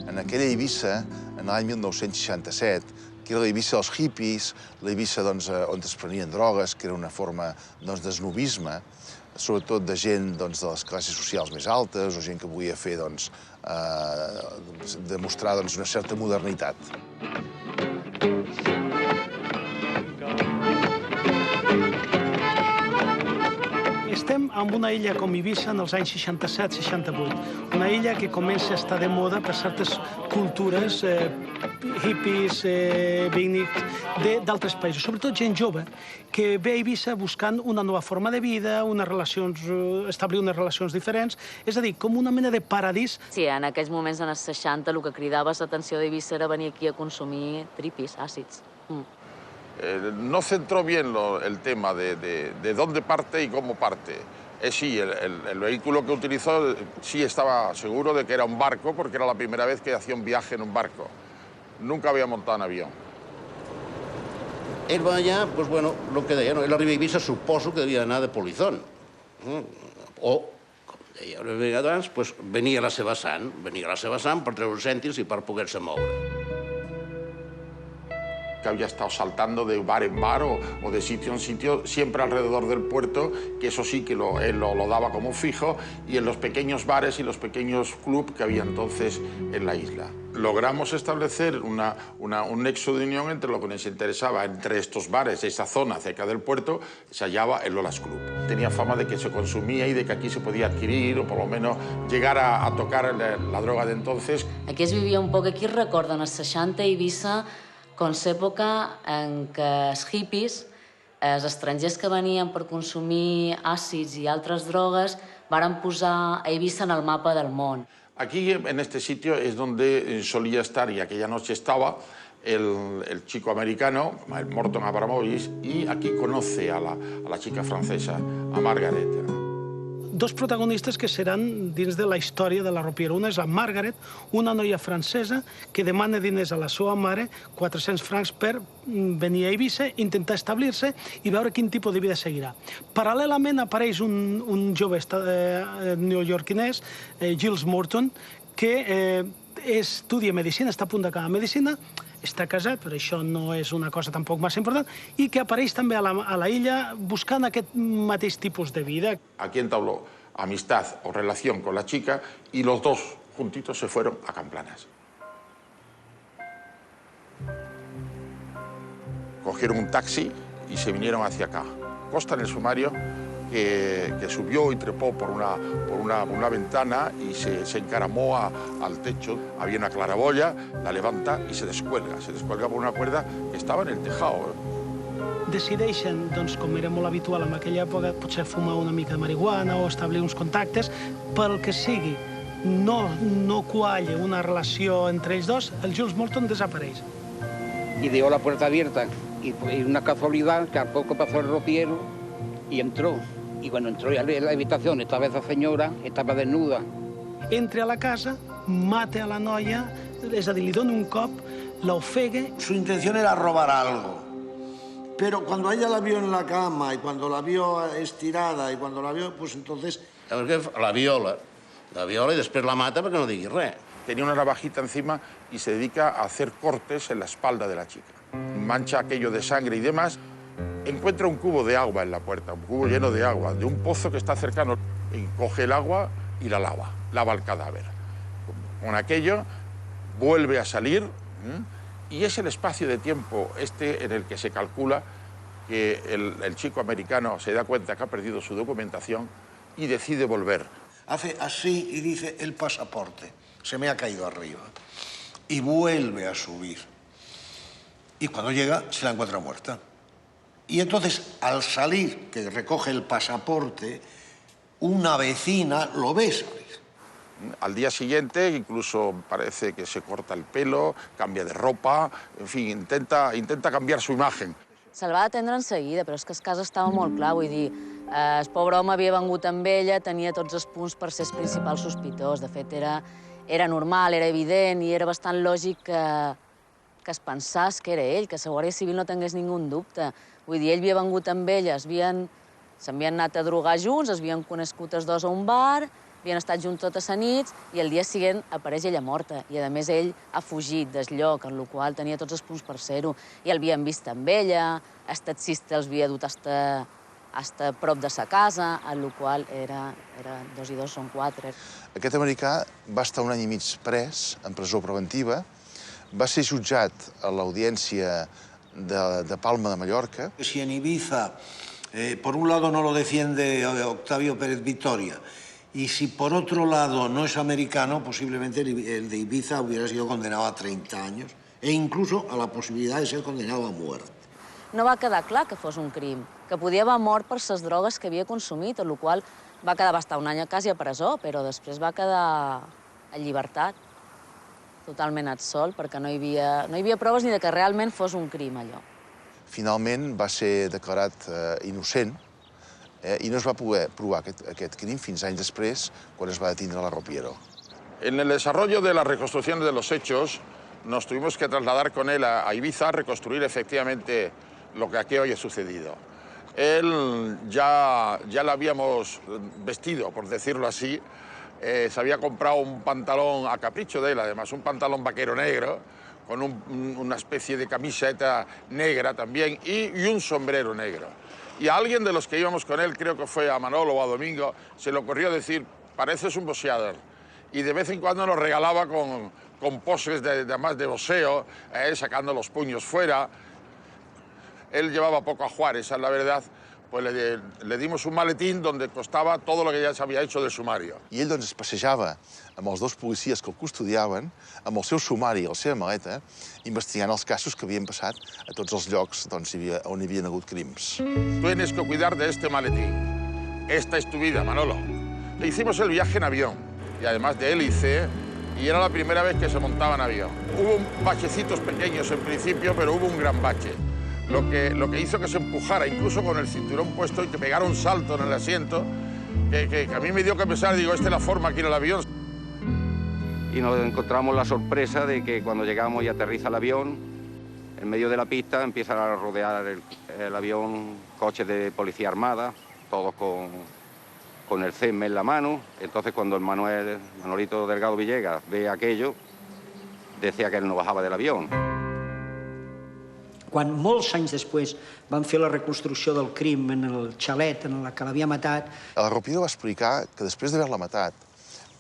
Speaker 1: En aquella Eivissa, en l'any 1967, que era la Eivissa dels hippies, la Eivissa on es prenien drogues, que era una forma d'esnovisme, sobretot de gent de les classes socials més altes o gent que volia fer, demostrar una certa modernitat.
Speaker 2: Estem en una illa com Eivissa en els anys 67-68, una illa que comença a estar de moda per certes cultures, hippies, beatniks, d'altres països, sobretot gent jove, que ve a Eivissa buscant una nova forma de vida, establir unes relacions diferents, és a dir, com una mena de paradís.
Speaker 3: Sí, en aquells moments, en els 60, el que cridava l'atenció d'Eivissa era venir aquí a consumir tripis, àcids.
Speaker 8: No centró bien el tema de dónde parte y cómo parte. Sí, el vehículo que utilizó sí estaba seguro de que era un barco, porque era la primera vez que hacía un viaje en un barco. Nunca había montado en avión.
Speaker 12: Ell va allà, doncs, bueno, el que deia, no? Ell arriba a Eivissa, suposo que devia anar de polizón. O, com deia una vegada abans, doncs, venia a la seva sant per treure uns cèntims i per poder-se moure.
Speaker 8: Que había estado saltando de bar en bar o de sitio en sitio, siempre alrededor del puerto, que eso sí que él lo daba como fijo, y en los pequeños bares y los pequeños clubs que había entonces en la isla. Logramos establecer un nexo de unión entre lo que nos interesaba. Entre estos bares, esa zona cerca del puerto, se hallaba el Lolas Club. Tenía fama de que se consumía y de que aquí se podía adquirir o por lo menos llegar a tocar la droga de entonces.
Speaker 3: Aquí es vivia un poc, aquí es recorden els 60 a Eivissa com l'època en què els hippies, els estrangers que venien per consumir àcids i altres drogues, varen posar a Eivissa en el mapa del món.
Speaker 8: Aquí, en este sitio, es donde solía estar, y aquella noche estaba, el chico americano, el Morton Abramovich, y aquí conoce a la chica francesa, a Margaret.
Speaker 2: Dos protagonistes que seran dins de la història de la Ropiera. Una és la Margaret, una noia francesa que demana diners a la seva mare, 400 francs per venir a Eivissa, intentar establir-se i veure quin tipus de vida seguirà. Paral·lelament apareix un jove neoyorquinès, Giles Morton, que estudia medicina, està a punt d'acabar medicina, està casat, però això no és una cosa tampoc massa important, i que apareix també a la illa buscant aquest mateix tipus de vida.
Speaker 8: Aquí entabló amistad o relación con la chica y los dos juntitos se fueron a Camplanas. Cogieron un taxi y se vinieron hacia acá. Consta en el sumario que subió y trepó por una ventana y se encaramó al techo. Había una claraboya, la levanta y se descuelga por una cuerda que estaba en el tejado.
Speaker 2: Decideixen, doncs, com era molt habitual en aquella època, potser fumar una mica de marihuana o establir uns contactes. Pel que sigui, no qualla una relació entre ells dos, el Giles Morton desapareix.
Speaker 7: Y dejó la puerta abierta y una casualidad que al poco pasó el ropiero y entró. Y cuando entró a la habitación estaba esa señora, estaba desnuda.
Speaker 2: Entra a la casa, mata a la noia, és a dir, li dona un cop, la ofegue.
Speaker 10: Su intención era robar algo. Pero cuando ella la vio en la cama y cuando la vio estirada y cuando la vio, pues entonces...
Speaker 12: La viola y després la mata perquè no digui res.
Speaker 8: Tenía una navajita encima y se dedica a hacer cortes en la espalda de la chica. Mancha aquello de sangre y demás. Encuentra un cubo de agua en la puerta, un cubo lleno de agua, de un pozo que está cercano. Y coge el agua y la lava el cadáver. Con aquello vuelve a salir y es el espacio de tiempo en el que se calcula que el chico americano se da cuenta que ha perdido su documentación y decide volver.
Speaker 10: Hace así y dice, el pasaporte se me ha caído arriba. Y vuelve a subir. Y cuando llega, se la encuentra muerta. Y entonces, al salir, que recoge el pasaporte, una vecina lo ve salir.
Speaker 8: Al día siguiente, incluso parece que se corta el pelo, cambia de ropa, en fin, intenta cambiar su imagen.
Speaker 3: Se'l va atendre en seguida, però és que el cas estava molt clar, vull dir, el pobre home havia vengut amb ella, tenia tots els punts per ser el principal sospitós. De fet, era normal, era evident i era bastant lògic que es pensés que era ell, que la Guàrdia Civil no tingués ningú dubte. Vull dir, ell havia vengut amb ella, s'havien anat a drogar junts, es havien conegut els dos a un bar, havien estat junts totes les nits i el dia següent apareix ella morta. I, a més, ell ha fugit del lloc, en el qual tenia tots els punts per ser-ho. I l'havien vist amb ella, el taxista els havia dut fins prop de sa casa, en el qual era 2 i 2 són 4.
Speaker 1: Aquest americà va estar 1 any i mig pres, en presó preventiva, va ser jutjat a l'audiència de Palma de Mallorca.
Speaker 10: Si en Ibiza, por un lado no lo defiende Octavio Pérez Victoria, y si por otro lado no es americano, posiblemente el de Ibiza hubiera sido condenado a 30 años e incluso a la posibilidad de ser condenado a muerte.
Speaker 3: No va quedar clar que fos un crim, que podia haver mort per les drogues que havia consumit, en el qual va estar 1 any quasi a presó, però després va quedar en llibertat, totalment absolt, perquè no hi havia proves ni que realment fos un crim, allò.
Speaker 1: Finalment va ser declarat innocent i no es va poder provar aquest crim fins anys després, quan es va detindre la Ropiero.
Speaker 8: En el desarrollo de las reconstrucciones de los hechos, nos tuvimos que trasladar con él a Ibiza a reconstruir efectivamente lo que aquí hoy ha sucedido. Él ya lo habíamos vestido, por decirlo así. Se había comprado un pantalón a capricho de él, además, un pantalón vaquero negro, con una especie de camiseta negra también y un sombrero negro. Y a alguien de los que íbamos con él, creo que fue a Manolo o a Domingo, se le ocurrió decir, pareces un boxeador. Y de vez en cuando nos regalaba con poses además de boxeo, sacando los puños fuera. Él llevaba poco a jugar, esa es la verdad. Pues le dimos un maletín donde costava tot el que ja s'havia hecho del sumario.
Speaker 1: I ell doncs es passejava amb els 2 policies que el custodiaven, amb el seu sumari i la seva maleta, investigant els casos que havien passat a tots els llocs on hi havien hagut crims.
Speaker 8: Tienes que cuidar de este maletín. Esta es tu vida, Manolo. Le hicimos el viaje en avión, y además de hélice, y era la primera vez que se montaba en avión. Hubo bachecitos pequeños en principio, pero hubo un gran bache. Lo que hizo que se empujara, incluso con el cinturón puesto, y que pegara un salto en el asiento, que a mí me dio que pensar, digo, esta es la forma aquí en el avión.
Speaker 9: Y nos encontramos la sorpresa de que cuando llegamos y aterriza el avión, en medio de la pista empiezan a rodear el avión coches de policía armada, todos con el CESME en la mano. Entonces, cuando el Manolito Delgado Villegas ve aquello, decía que él no bajaba del avión.
Speaker 6: Quan molts anys després van fer la reconstrucció del crim en el xalet en el que l'havia matat...
Speaker 1: La Ropiero va explicar que després d'haver-la matat,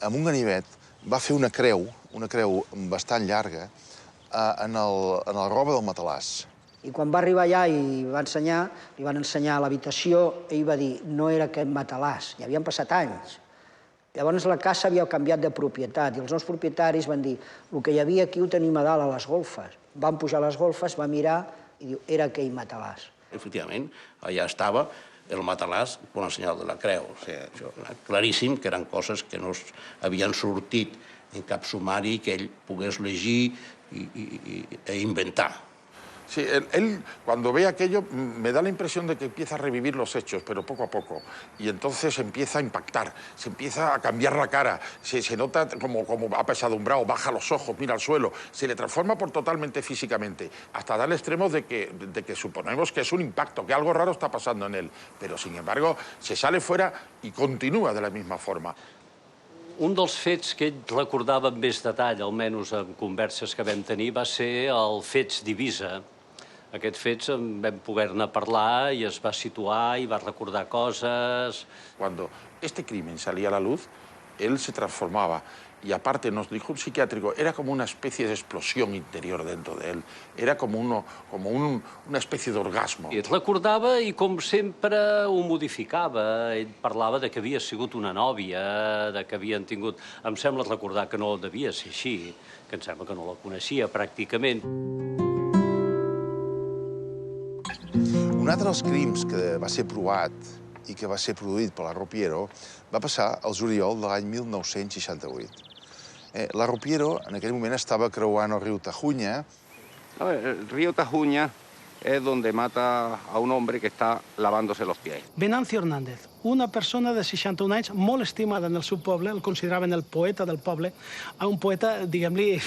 Speaker 1: amb un ganivet va fer una creu bastant llarga, en el roba del matalàs.
Speaker 6: I quan va arribar allà i li van ensenyar l'habitació, ell va dir, no era aquest matalàs, ja havien passat anys. Llavors la casa havia canviat de propietat i els nous propietaris van dir, el que hi havia aquí ho tenim a dalt a les golfes. Van pujar a les golfes, va mirar i diu, era aquell matalàs.
Speaker 12: Efectivament, allà estava el matalàs con el senyal de la creu. O sigui, això era claríssim que eren coses que no havien sortit en cap sumari que ell pogués llegir i inventar.
Speaker 8: Sí, él cuando ve aquello me da la impresión de que empieza a revivir los hechos, pero poco a poco. Y entonces empieza a impactar, se empieza a cambiar la cara, se nota como apesadumbrado, baja los ojos, mira al suelo, se le transforma por totalmente físicamente, hasta dar el extremo de que suponemos que es un impacto, que algo raro está pasando en él. Pero, sin embargo, se sale fuera y continúa de la misma forma.
Speaker 4: Un dels fets que ell recordava amb més detall, almenys en converses que vam tenir, va ser el fets d'Eivissa. Aquests fets en vam poder-ne parlar i es va situar i va recordar coses.
Speaker 8: Cuando este crimen salía a la luz, él se transformaba. Y aparte, nos dijo un psiquiátrico, era como una especie de explosión interior dentro de él. Era como una especie de orgasmo.
Speaker 4: I et recordava i, com sempre, ho modificava. Ell parlava de que havia sigut una nòvia, de que havien tingut... Em sembla recordar que no devia ser així, que em sembla que no la coneixia pràcticament.
Speaker 1: Un altre dels crims que va ser provat i que va ser produït per la Rupiero va passar al juliol de l'any 1968. La Rupiero en aquell moment estava creuant el riu Tajuña.
Speaker 9: El río Tajuña es donde mata a un hombre que está lavándose los pies.
Speaker 2: Venancio Hernández, una persona de 61 anys molt estimada en el seu poble, el consideraven el poeta del poble, un poeta, diguem-li,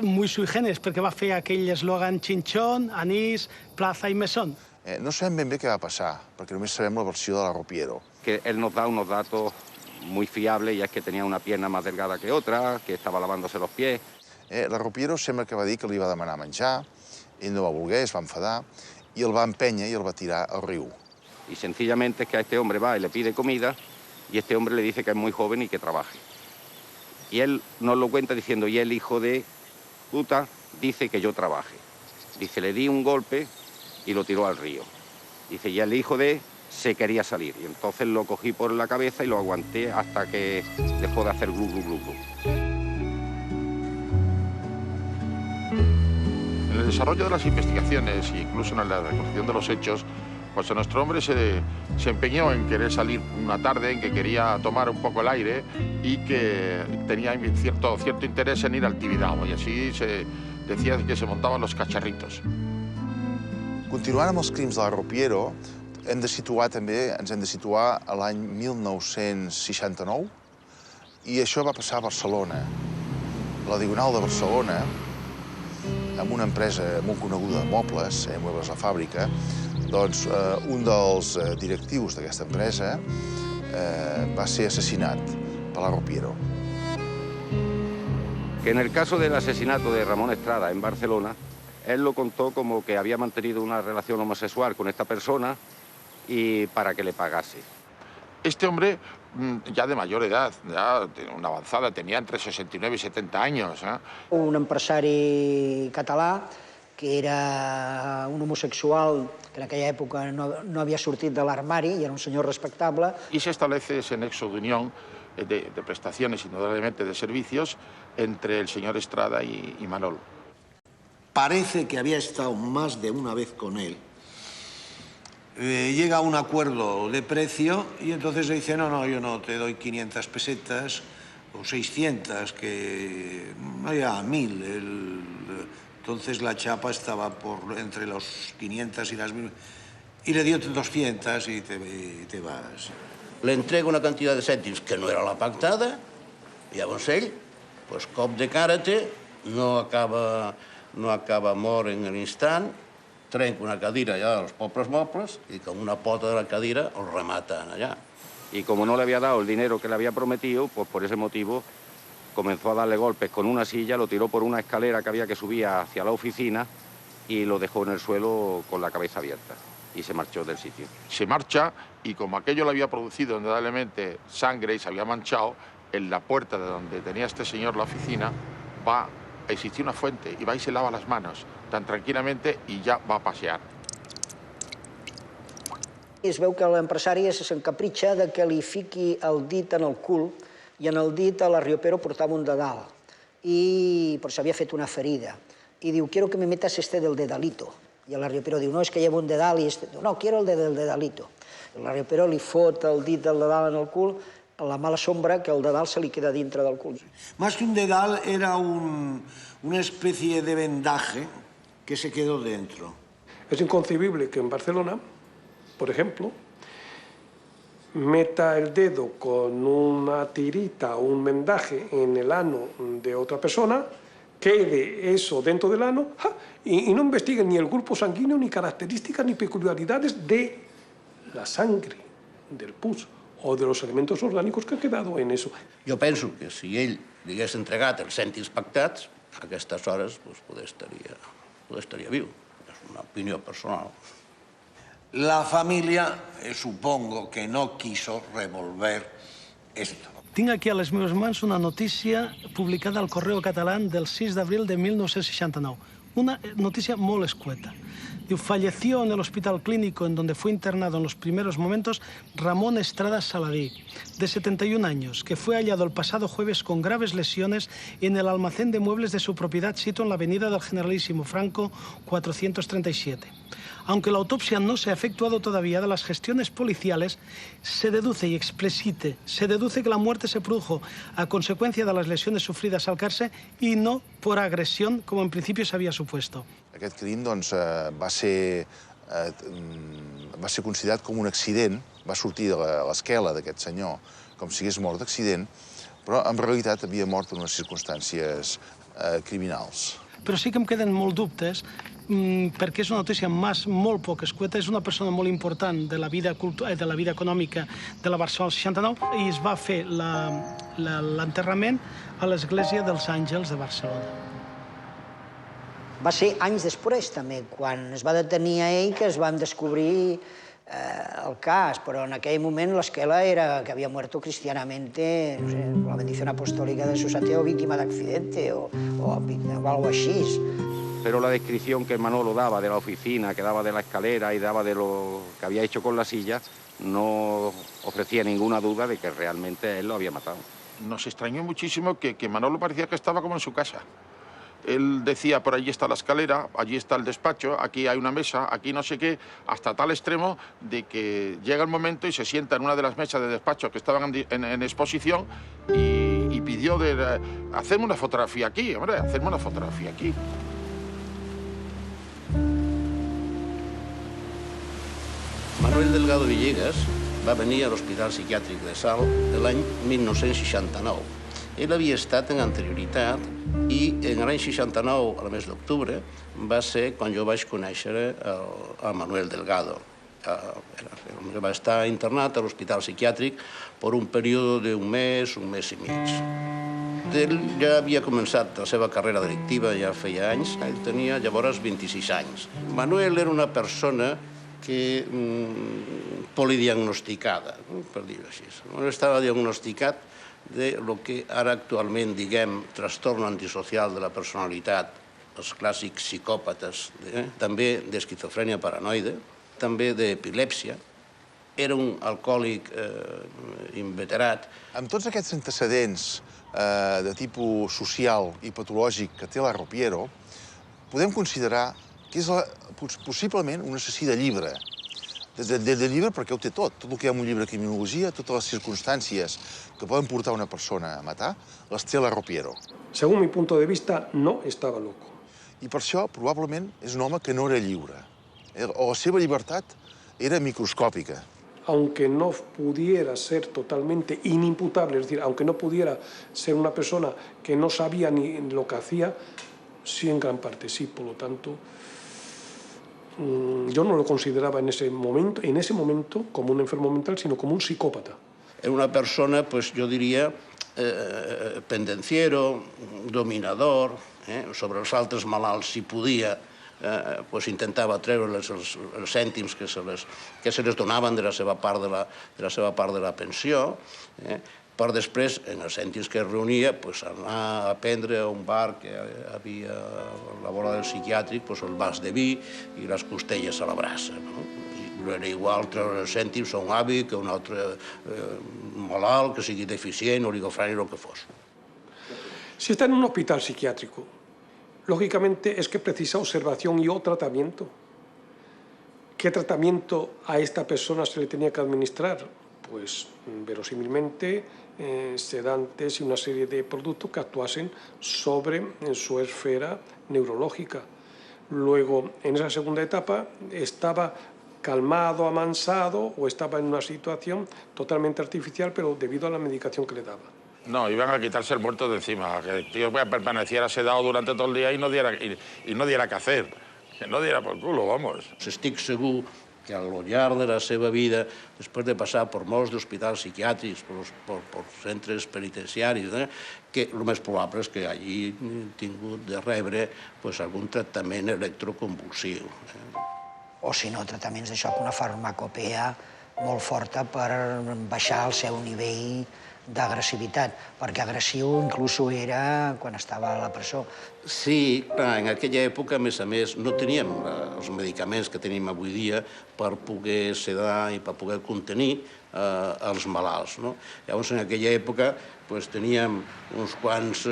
Speaker 2: muy sui generis, perquè va fer aquell eslògan Chinchón, Anís, Plaza i Mesón.
Speaker 1: No sabem ben bé què va passar, perquè només sabem la versió de la Rupiero.
Speaker 9: Que él nos da unos datos muy fiables, y es que tenía una pierna más delgada que otra, que estaba lavándose los pies.
Speaker 1: La Rupiero sembla que va dir que li va demanar menjar, ell no va voler, es va enfadar, i el va empènyer i el va tirar al riu.
Speaker 9: Y sencillamente es que a este hombre va y le pide comida, y este hombre le dice que es muy joven y que trabaje. Y él nos lo cuenta diciendo, y el hijo de puta dice que yo trabaje. Dice, le di un golpe y lo tiró al río. Dice, y el hijo de se quería salir. Y entonces lo cogí por la cabeza y lo aguanté hasta que dejó de hacer glu, glu, glu, glu.
Speaker 8: En el desarrollo de las investigaciones e incluso en la reconstrucción de los hechos, pues nuestro hombre se empeñó en querer salir una tarde, en que quería tomar un poco el aire y que tenía cierto interés en ir al Tibidabo. Y así se decía que se montaban los cacharritos.
Speaker 1: Continuant amb els crims de la Rupiero, ens hem de situar a l'any 1969, i això va passar a Barcelona. A la Diagonal de Barcelona, amb una empresa molt coneguda de mobles, Muebles La Fàbrica, doncs un dels directius d'aquesta empresa va ser assassinat per la Rupiero.
Speaker 9: Que en el caso del asesinato de Ramón Estrada en Barcelona, él lo contó como que había mantenido una relación homosexual con esta persona y para que le pagase.
Speaker 8: Este hombre, ya de mayor edad, ya una avanzada, tenía entre 69 y 70 años.
Speaker 6: Un empresari català que era un homosexual que en aquella època no havia sortit de l'armari i era un senyor respectable.
Speaker 8: Y se establece ese nexo de unión de prestaciones, indudablemente de servicios, entre el señor Estrada y Manolo.
Speaker 10: Parece que había estado más de una vez con él. Llega a un acuerdo de precio y entonces le dice, no, yo no te doy 500 pesetas o 600, que no llega a 1000. Entonces la chapa estaba entre los 500 y las 1000. Y le dio 200 y te vas.
Speaker 12: Le entrega una cantidad de cèntims que no era la pactada, i llavors ell, pues, cop de karate, no acaba mort en l'instant, trenca una cadira allà als pobres mobles i con una pota de la cadira el rematan allà.
Speaker 9: Y como no le había dado el dinero que le había prometido, pues por ese motivo comenzó a darle golpes con una silla, lo tiró por una escalera que había que subir hacia la oficina y lo dejó en el suelo con la cabeza abierta y se marchó del sitio.
Speaker 8: Se marcha y como aquello le había producido indudablemente sangre y se había manchado, en la puerta de donde tenía este señor la oficina va a existir una fuente y va y se lava las manos tan tranquilamente y ya va a pasear.
Speaker 6: Es veu que l'empresari s'encapritxa de que li fiqui el dit en el cul i en el dit a la Rupiero portava un dedal i per això havia fet una ferida. I diu, quiero que me metas este del dedalito. I la Rupiero diu, no, es que llevo un dedal i este... No, quiero el del dedalito. I la Rupiero li fot el dit del dedal en el cul, a la mala sombra que el dedal se li queda dintre del cul.
Speaker 10: Más que un dedal era una especie de vendaje ¿Qué se quedó dentro?
Speaker 5: Es inconcebible que en Barcelona, por ejemplo, meta el dedo con una tirita o un vendaje en el ano de otra persona, quede eso dentro del ano y no investiguen ni el grupo sanguíneo, ni características, ni peculiaridades de la sangre, del pus o de los elementos orgánicos que han quedado en eso.
Speaker 12: Jo penso que si ell li hagués entregat els cèntims pactats, a aquestes hores poder estaria viu. És una opinió personal.
Speaker 10: La familia, supongo que no quiso revolver esto.
Speaker 2: Tinc aquí a les meves mans una notícia publicada al Correo Catalán del 6 d'abril de 1969. Una noticia molt escueta. Falleció en el hospital clínico en donde fue internado en los primeros momentos Ramón Estrada Saladí, de 71 años, que fue hallado el pasado jueves con graves lesiones en el almacén de muebles de su propiedad situado en la avenida del Generalísimo Franco 437. Aunque la autopsia no se ha efectuado todavía de las gestiones policiales, se deduce y explicite, se deduce que la muerte se produjo a consecuencia de las lesiones sufridas al caerse y no por agresión, como en principio se había supuesto.
Speaker 1: Aquest crim doncs, va ser considerat com un accident, va sortir de l'esquela d'aquest senyor com si hagués mort d'accident, però en realitat havia mort en unes circumstàncies criminals.
Speaker 2: Però sí que em queden molt dubtes, perquè és una notícia molt poc escueta, és una persona molt important de la vida econòmica de la Barcelona 69 i es va fer l'enterrament a l'església dels Àngels de Barcelona.
Speaker 6: Va ser anys després, també, quan es va detenir a ell, que es van descobrir el cas, però en aquell moment l'esquela era que havia muerto cristianamente, no sé, la bendición apostólica de su santiago, víctima de accidente o algo així.
Speaker 9: Pero la descripción que Manolo daba de la oficina, que daba de la escalera y daba de lo que había hecho con la silla, no ofrecía ninguna duda de que realmente él lo había matado.
Speaker 8: Nos extrañó muchísimo que Manolo parecía que estaba como en su casa. Él decía, por allí está la escalera, allí está el despacho, aquí hay una mesa, aquí no sé qué, hasta tal extremo de que llega el momento y se sienta en una de las mesas de despacho que estaban en exposición y pidió hacerme una fotografía aquí, hombre, hacerme una fotografía aquí.
Speaker 12: Manuel Delgado Villegas va venir a l'Hospital Psiquiàtric de Salt l'any 1969. Ell havia estat en anterioritat i en l'any 69, al mes d'octubre, va ser quan jo vaig conèixer a Manuel Delgado. Va estar internat a l'Hospital Psiquiàtric per un període d'un mes i mig. Ell ja havia començat la seva carrera delictiva, ja feia anys, ell tenia llavors 26 anys. Manuel era una persona polidiagnosticada, per dir-ho així. Manuel estava diagnosticat de lo que ara actualment diguem trastorn antisocial de la personalitat, els clàssics psicòpates, també d'esquizofrènia paranoide, també d'epilèpsia. Era un alcohòlic inveterat.
Speaker 1: Amb tots aquests antecedents de tipus social i patològic que té la Ropiero, podem considerar que és possiblement un assassí de llibre. De llibre perquè ho té tot el que hi ha en un llibre de criminologia, totes les circumstàncies que poden portar una persona a matar, les té la Ropiero.
Speaker 5: Según mi punto de vista, no estava loco.
Speaker 1: I per això, probablement, és un home que no era lliure. O la seva llibertat era microscòpica.
Speaker 5: Aunque no pudiera ser totalmente inimputable, es decir, aunque no pudiera ser una persona que no sabía ni lo que hacía, sí, en gran parte sí, por lo tanto, yo no lo consideraba en ese momento como un enfermo mental, sino como un psicópata.
Speaker 12: Era una persona, pues yo diría, pendenciero, dominador, sobre els altres malalts, si podia, pues intentava treure'ls els cèntims que se les donaven de la seva part de la pensió, per després, en els cèntims que es reunia, anar a prendre a un bar que hi havia a la vora del psiquiàtric, el vas de vi i les costelles a la brasa. No era igual treure els cèntims a un avi que a un altre malalt, que sigui deficient, oligofrènic o el que fos.
Speaker 5: Si está en un hospital psiquiátrico, lógicamente es que precisa observación y o tratamiento. ¿Qué tratamiento a esta persona se le tenía que administrar? Pues, verosímilmente, sedantes y una serie de productos que actuasen sobre su esfera neurológica. Luego, en esa segunda etapa, estaba calmado, amansado, o estaba en una situación totalmente artificial, pero debido a la medicación que le daba.
Speaker 8: No, iban a quitarse el muerto de encima, que el tío permaneciera sedado durante todo el día y no diera que hacer, que no diera por culo, vamos.
Speaker 12: Estic segur que al llarg de la seva vida, després de passar per molts hospitals psiquiàtrics, per centres penitenciaris, que el més probable és que hagi tingut de rebre algun tractament electroconvulsiu.
Speaker 6: O si no, tractaments de xoc, una farmacopea molt forta per baixar el seu nivell d'agressivitat, perquè agressiu inclús era quan estava a la presó.
Speaker 12: Sí, clar, en aquella època, a més, no teníem els medicaments que tenim avui dia per poder sedar i per poder contenir els malalts. Llavors, en aquella època, teníem uns quants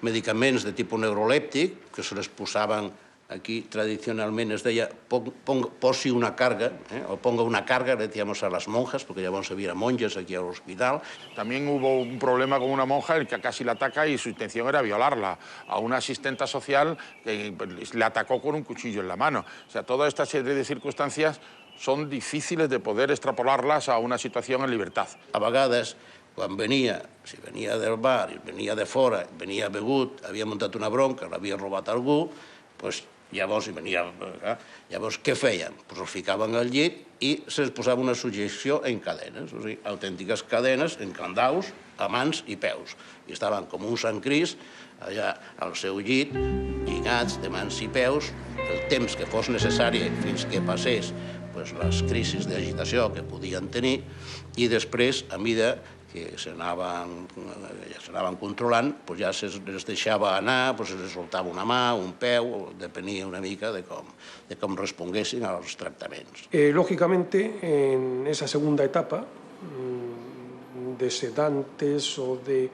Speaker 12: medicaments de tipus neurolèptic que se les posaven. Aquí tradicionalment es deia posi una carga, o ponga una carga, le decíamos a las monjas, porque ya había monjas aquí al hospital.
Speaker 8: También hubo un problema con una monja el que casi la ataca y su intención era violarla. A una asistenta social que le atacó con un cuchillo en la mano. O sea, toda esta serie de circunstancias son difíciles de poder extrapolarlas a una situación en libertad.
Speaker 12: A vegades, quan venia, si venia del bar, venia de fora, venia begut, havia muntat una bronca, l'havia robat algú, doncs llavors què feien? Els ficaven al llit i se'ls posava una subjecció en cadenes, o sigui, autèntiques cadenes, en candaus, a mans i peus. I estaven com un Sant Crist allà al seu llit, lligats de mans i peus, el temps que fos necessari fins que passés les crisis d'agitació que podien tenir, i després, a mida que s'anaven controlant, ja es deixava anar, es soltava una mà, un peu, depenia una mica de com responguessin als tractaments.
Speaker 5: Lógicamente, en esa segunda etapa de sedantes o de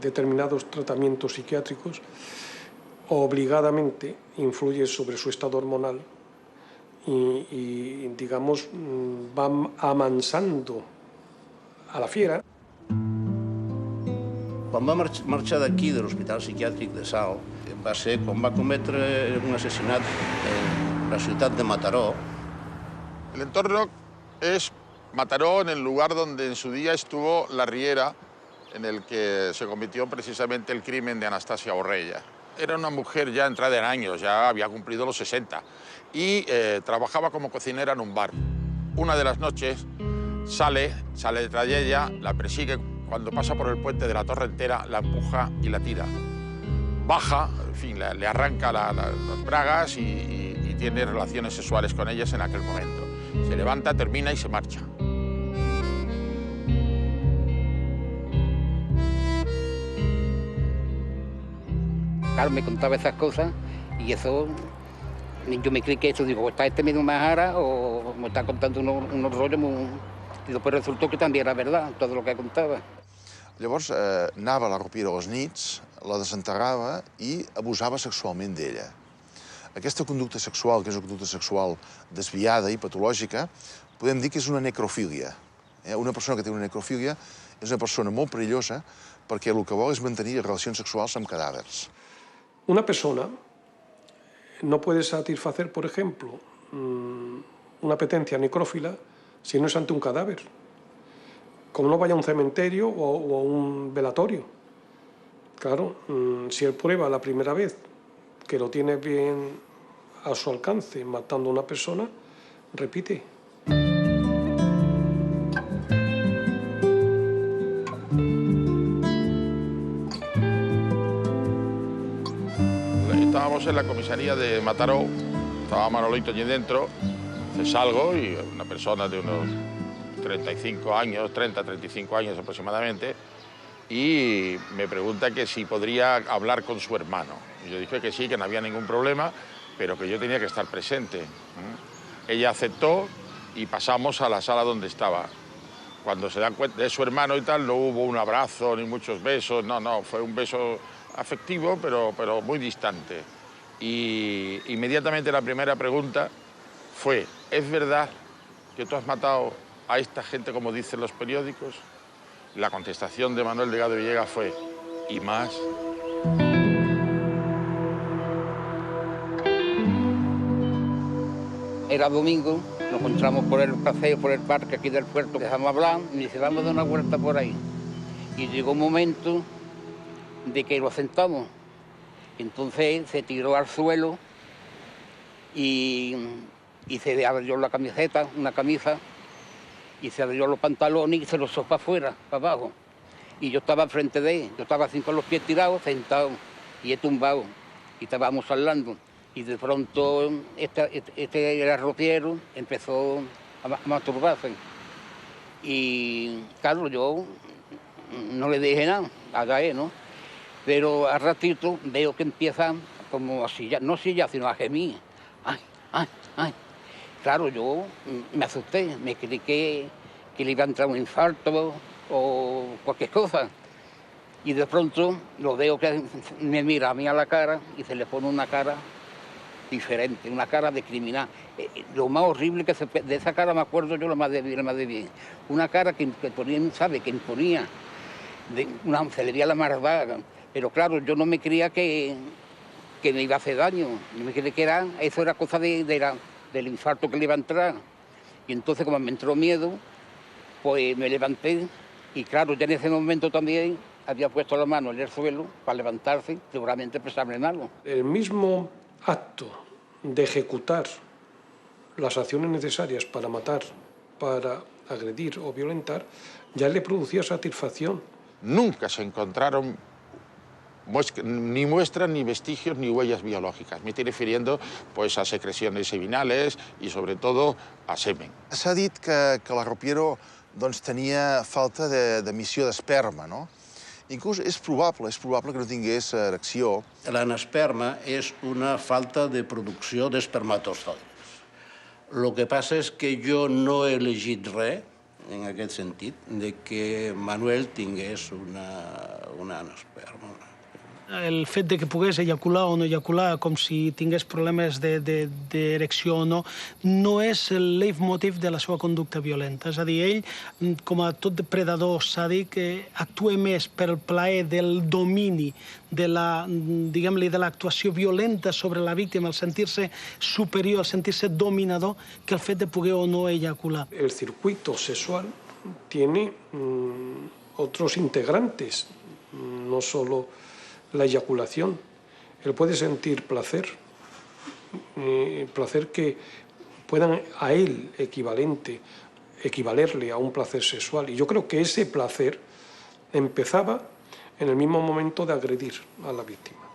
Speaker 5: determinados tratamientos psiquiátricos, obligadamente influye sobre su estado hormonal y digamos, van amansando a la fiera.
Speaker 12: Quan va marxar d'aquí, de l'Hospital Psiquiàtric de Salt, va ser quan va cometre un assassinat en la ciutat de Mataró.
Speaker 8: El entorno es Mataró, en el lugar donde en su día estuvo la riera en el que se cometió precisamente el crimen de Anastasia Borrella. Era una mujer ya entrada en años, ya había cumplido los 60, y trabajaba como cocinera en un bar. Una de las noches sale detrás de ella, la persigue, cuando pasa por el puente de la Torrentera, la empuja y la tira. Baja, en fin, le arranca las bragas y tiene relaciones sexuales con ellas en aquel momento. Se levanta, termina y se marcha.
Speaker 7: Claro, me contaba esas cosas y eso, yo me creí que eso, digo, está este medio majara o me está contando unos rollos y después resultó que també era verdad, tot el que contava.
Speaker 1: Llavors anava a la Rovira a les nits, la desenterrava i abusava sexualment d'ella. Aquesta conducta sexual, que és una conducta sexual desviada i patològica, podem dir que és una necrofília. Una persona que té una necrofília és una persona molt perillosa perquè el que vol és mantenir relacions sexuals amb cadàvers.
Speaker 5: Una persona no puede satisfacer, por ejemplo, una apetencia necrófila si no es ante un cadáver, como no vaya a un cementerio o a un velatorio. Claro, si él prueba la primera vez que lo tiene bien a su alcance matando a una persona, repite.
Speaker 8: Estábamos en la comisaría de Mataró, estaba Manolito allí dentro, salgo y una persona de unos 35 años, 35 años aproximadamente, y me pregunta que si podría hablar con su hermano. Yo dije que sí, que no había ningún problema, pero que yo tenía que estar presente. Ella aceptó y pasamos a la sala donde estaba. Cuando se dan cuenta de su hermano y tal, no hubo un abrazo ni muchos besos, no, fue un beso afectivo, pero muy distante. Y inmediatamente la primera pregunta fue: ¿es verdad que tú has matado a esta gente como dicen los periódicos? La contestación de Manuel Delgado Villegas fue: ¿y más?
Speaker 7: Era domingo, nos encontramos por el paseo, por el parque aquí del puerto, dejamos hablar y me dice, vamos a dar una vuelta por ahí. Y llegó un momento de que lo sentamos. Entonces se tiró al suelo y se abrió la camiseta, una camisa, y se abrió los pantalones y se los echó para afuera, para abajo. Y yo estaba frente de él, yo estaba así con los pies tirados, sentado, y he tumbado, y estábamos hablando. Y de pronto este garrotiero empezó a masturbarse. Y claro, yo no le dije nada, haga él, ¿no? Pero al ratito veo que empieza como a chillar, no chillar, sino a gemir. Ay, ay, ay. Claro, yo me asusté, me creí que le iba a entrar un infarto o cualquier cosa. Y de pronto lo veo que me mira a mí a la cara y se le pone una cara diferente, una cara de criminal. Lo más horrible de esa cara me acuerdo yo lo más de bien. Una cara que ponía, ¿sabe? Que imponía, se le veía la marvaga. Pero claro, yo no me creía que me iba a hacer daño. Yo me creía que eso era cosa del infarto que le iba a entrar. Y entonces, como me entró miedo, pues me levanté. Y claro, ya en ese momento también había puesto la mano en el suelo para levantarse, seguramente pensaba en algo.
Speaker 5: El mismo acto de ejecutar las acciones necesarias para matar, para agredir o violentar, ya le producía satisfacción.
Speaker 8: Nunca se encontraron ni muestras, ni vestigios, ni huellas biológicas. Me estoy refiriendo pues, a secreciones seminales y, sobre todo, a semen.
Speaker 1: S'ha dit que l'Arropiero doncs, tenia falta d'emissió d'esperma, no? Inclús és probable que no tingués erecció.
Speaker 12: L'anasperma és una falta de producció d'espermatozoides. El que passa és que jo no he elegit res, en aquest sentit, de que Manuel tingués una anasperma.
Speaker 2: El fet de que pogués ejacular o no ejacular, com si tingués problemes d'erecció o no, no és el leitmotiv de la seva conducta violenta. És a dir, ell, com a tot predador sàdic, actua més per el plaer del domini, de l'actuació violenta sobre la víctima, el sentir-se superior, el sentir-se dominador, que el fet de poder o no ejacular.
Speaker 5: El circuito sexual tiene otros integrantes, no solo la eyaculación. Él puede sentir placer, placer que puedan a él equivalerle a un placer sexual. Y yo creo que ese placer empezaba en el mismo momento de agredir a la víctima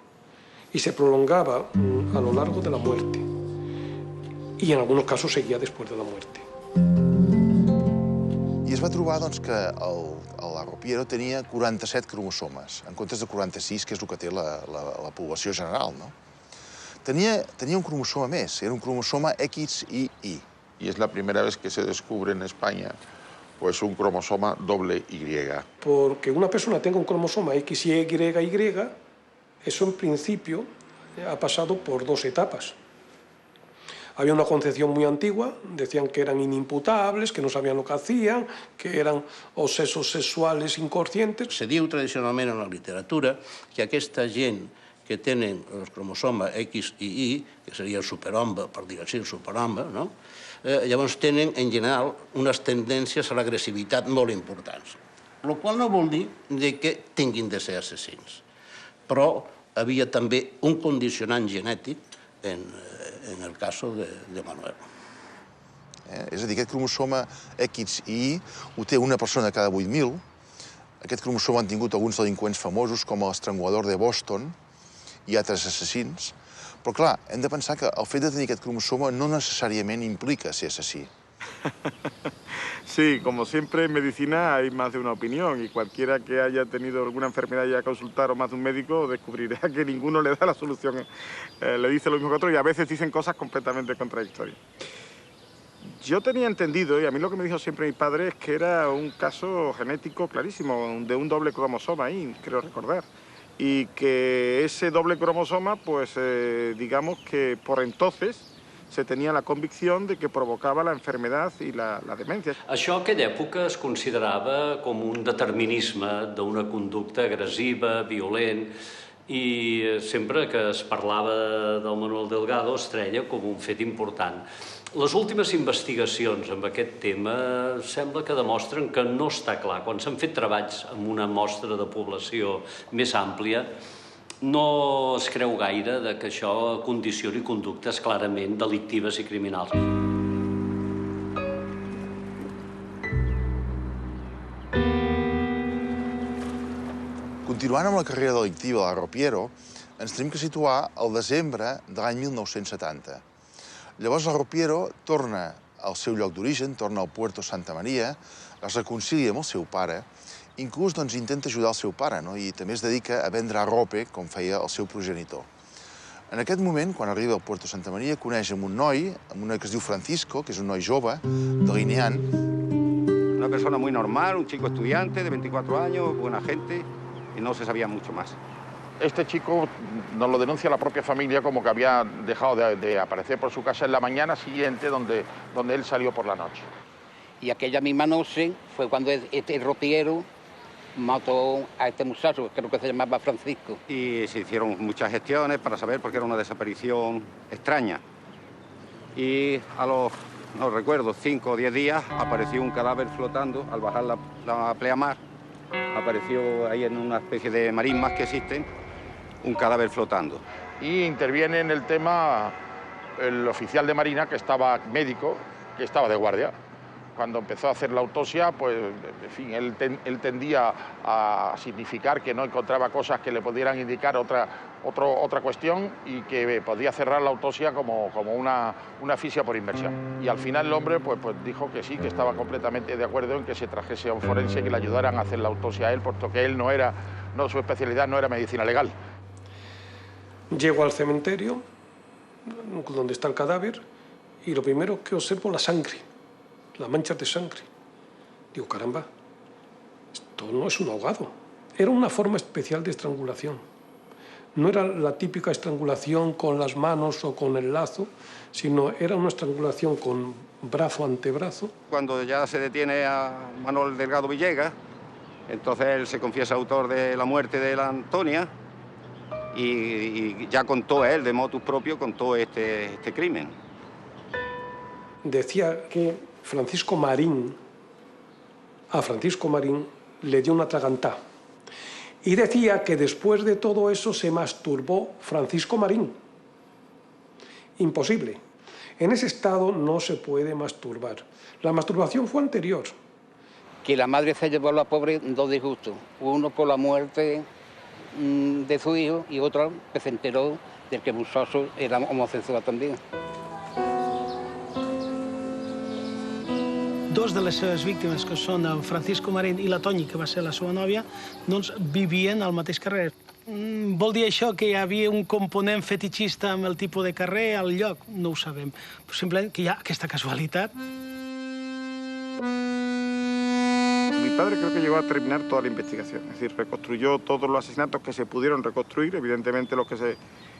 Speaker 5: y se prolongaba a lo largo de la muerte y en algunos casos seguía después de la muerte.
Speaker 1: I es va trobar doncs, que l'Arropiero tenia 47 cromosomes, en comptes de 46, que és el que té la població general, no? Tenia un cromosoma més, era un cromosoma XY.
Speaker 8: Y es la primera vez que se descubre en España pues, un cromosoma XY.
Speaker 5: Porque una persona tenga un cromosoma XY, eso en principio ha pasado por dos etapas. Había una concepción muy antigua, decían que eran inimputables, que no sabían lo que hacían, que eran obsesos sexuals inconscientes.
Speaker 12: Se diu tradicionalment en la literatura que aquesta gent que tenen els cromosomes X i Y, que seria el superhome, per dir així, el superhome, no? Llavors tenen, en general, unes tendències a l'agressivitat molt importants. El qual no vol dir que tinguin de ser assassins. Però havia també un condicionant genètic en el cas de Manuel.
Speaker 1: És a dir, aquest cromosoma XY ho té una persona cada 8.000. Aquest cromosoma han tingut alguns delinqüents famosos, com l'estrangulador de Boston i altres assassins. Però, clar, hem de pensar que el fet de tenir aquest cromosoma no necessàriament implica ser assassí.
Speaker 13: Sí, como siempre en medicina hay más de una opinión y cualquiera que haya tenido alguna enfermedad y haya consultado más de un médico descubrirá que ninguno le da la solución, le dice lo mismo que otro y a veces dicen cosas completamente contradictorias. Yo tenía entendido, y a mí lo que me dijo siempre mi padre, es que era un caso genético clarísimo, de un doble cromosoma ahí, creo recordar. Y que ese doble cromosoma, pues digamos que por entonces se tenia la convicció de que provocava la enfermedad i la demència.
Speaker 4: Això a aquella època es considerava com un determinisme d'una conducta agressiva, violent, I sempre que es parlava del Manuel Delgado es treia com un fet important. Les últimes investigacions amb aquest tema sembla que demostren que no està clar. Quan s'han fet treballs amb una mostra de població més àmplia, no es creu gaire que això condicioni conductes clarament delictives i criminals.
Speaker 1: Continuant amb la carrera delictiva de la Ropiero, ens tenim que situar al desembre de l'any 1970. Llavors la Ropiero torna al seu lloc d'origen, torna al Puerto Santa Maria, es reconcilia amb el seu pare, inclús intenta ajudar el seu pare, i també es dedica a vendre arrope, com feia el seu progenitor. En aquest moment, quan arriba al Puerto Santa Maria, coneix amb un noi que es diu Francisco, que és un noi jove, delineant.
Speaker 9: Una persona muy normal, un chico estudiante de 24 años, buena gente, y no se sabía mucho más.
Speaker 8: Este chico nos lo denuncia la propia familia como que había dejado de aparecer por su casa en la mañana siguiente donde él salió por la noche.
Speaker 7: Y aquella misma noche fue cuando este ropiero mató a este muchacho, creo que se llamaba Francisco.
Speaker 9: Y se hicieron muchas gestiones para saber por qué era una desaparición extraña. Y a los, no recuerdo, 5 o 10 días apareció un cadáver flotando al bajar la pleamar. Apareció ahí en una especie de marismas que existen, un cadáver flotando.
Speaker 8: Y interviene en el tema el oficial de Marina, que estaba médico, que estaba de guardia. Cuando empezó a hacer la autopsia, pues, en fin, él tendía a significar que no encontraba cosas que le pudieran indicar otra cuestión y que podía cerrar la autopsia como una asfixia por inmersión. Y al final el hombre pues dijo que sí, que estaba completamente de acuerdo en que se trajese a un forense que le ayudaran a hacer la autopsia a él, puesto que él su especialidad no era medicina legal.
Speaker 5: Llego al cementerio, donde está el cadáver, y lo primero que observo la sangre. Las manchas de sangre. Digo, caramba, esto no es un ahogado. Era una forma especial de estrangulación. No era la típica estrangulación con las manos o con el lazo, sino era una estrangulación con brazo ante brazo.
Speaker 9: Cuando ya se detiene a Manuel Delgado Villegas, entonces él se confiesa autor de la muerte de la Antonia y ya contó él, de motus propio, contó este crimen.
Speaker 5: Decía que Francisco Marín le dio una atragantada. Y decía que después de todo eso se masturbó Francisco Marín. Imposible. En ese estado no se puede masturbar. La masturbación fue anterior.
Speaker 7: Que la madre se llevó a la pobre dos disgustos. Uno por la muerte de su hijo y otro que se enteró de que el muchacho era homosexual también.
Speaker 2: Dos de les seves víctimes, que són en Francisco Marín i la Toni, que va ser la seva nòvia, doncs vivien al mateix carrer. Vol dir això que hi havia un component fetichista amb el tipus de carrer al lloc? No ho sabem. Simplement que hi ha aquesta casualitat.
Speaker 13: Mi padre creo que llegó a terminar toda la investigación, es decir, reconstruyó todos los asesinatos que se pudieron reconstruir, evidentemente los que se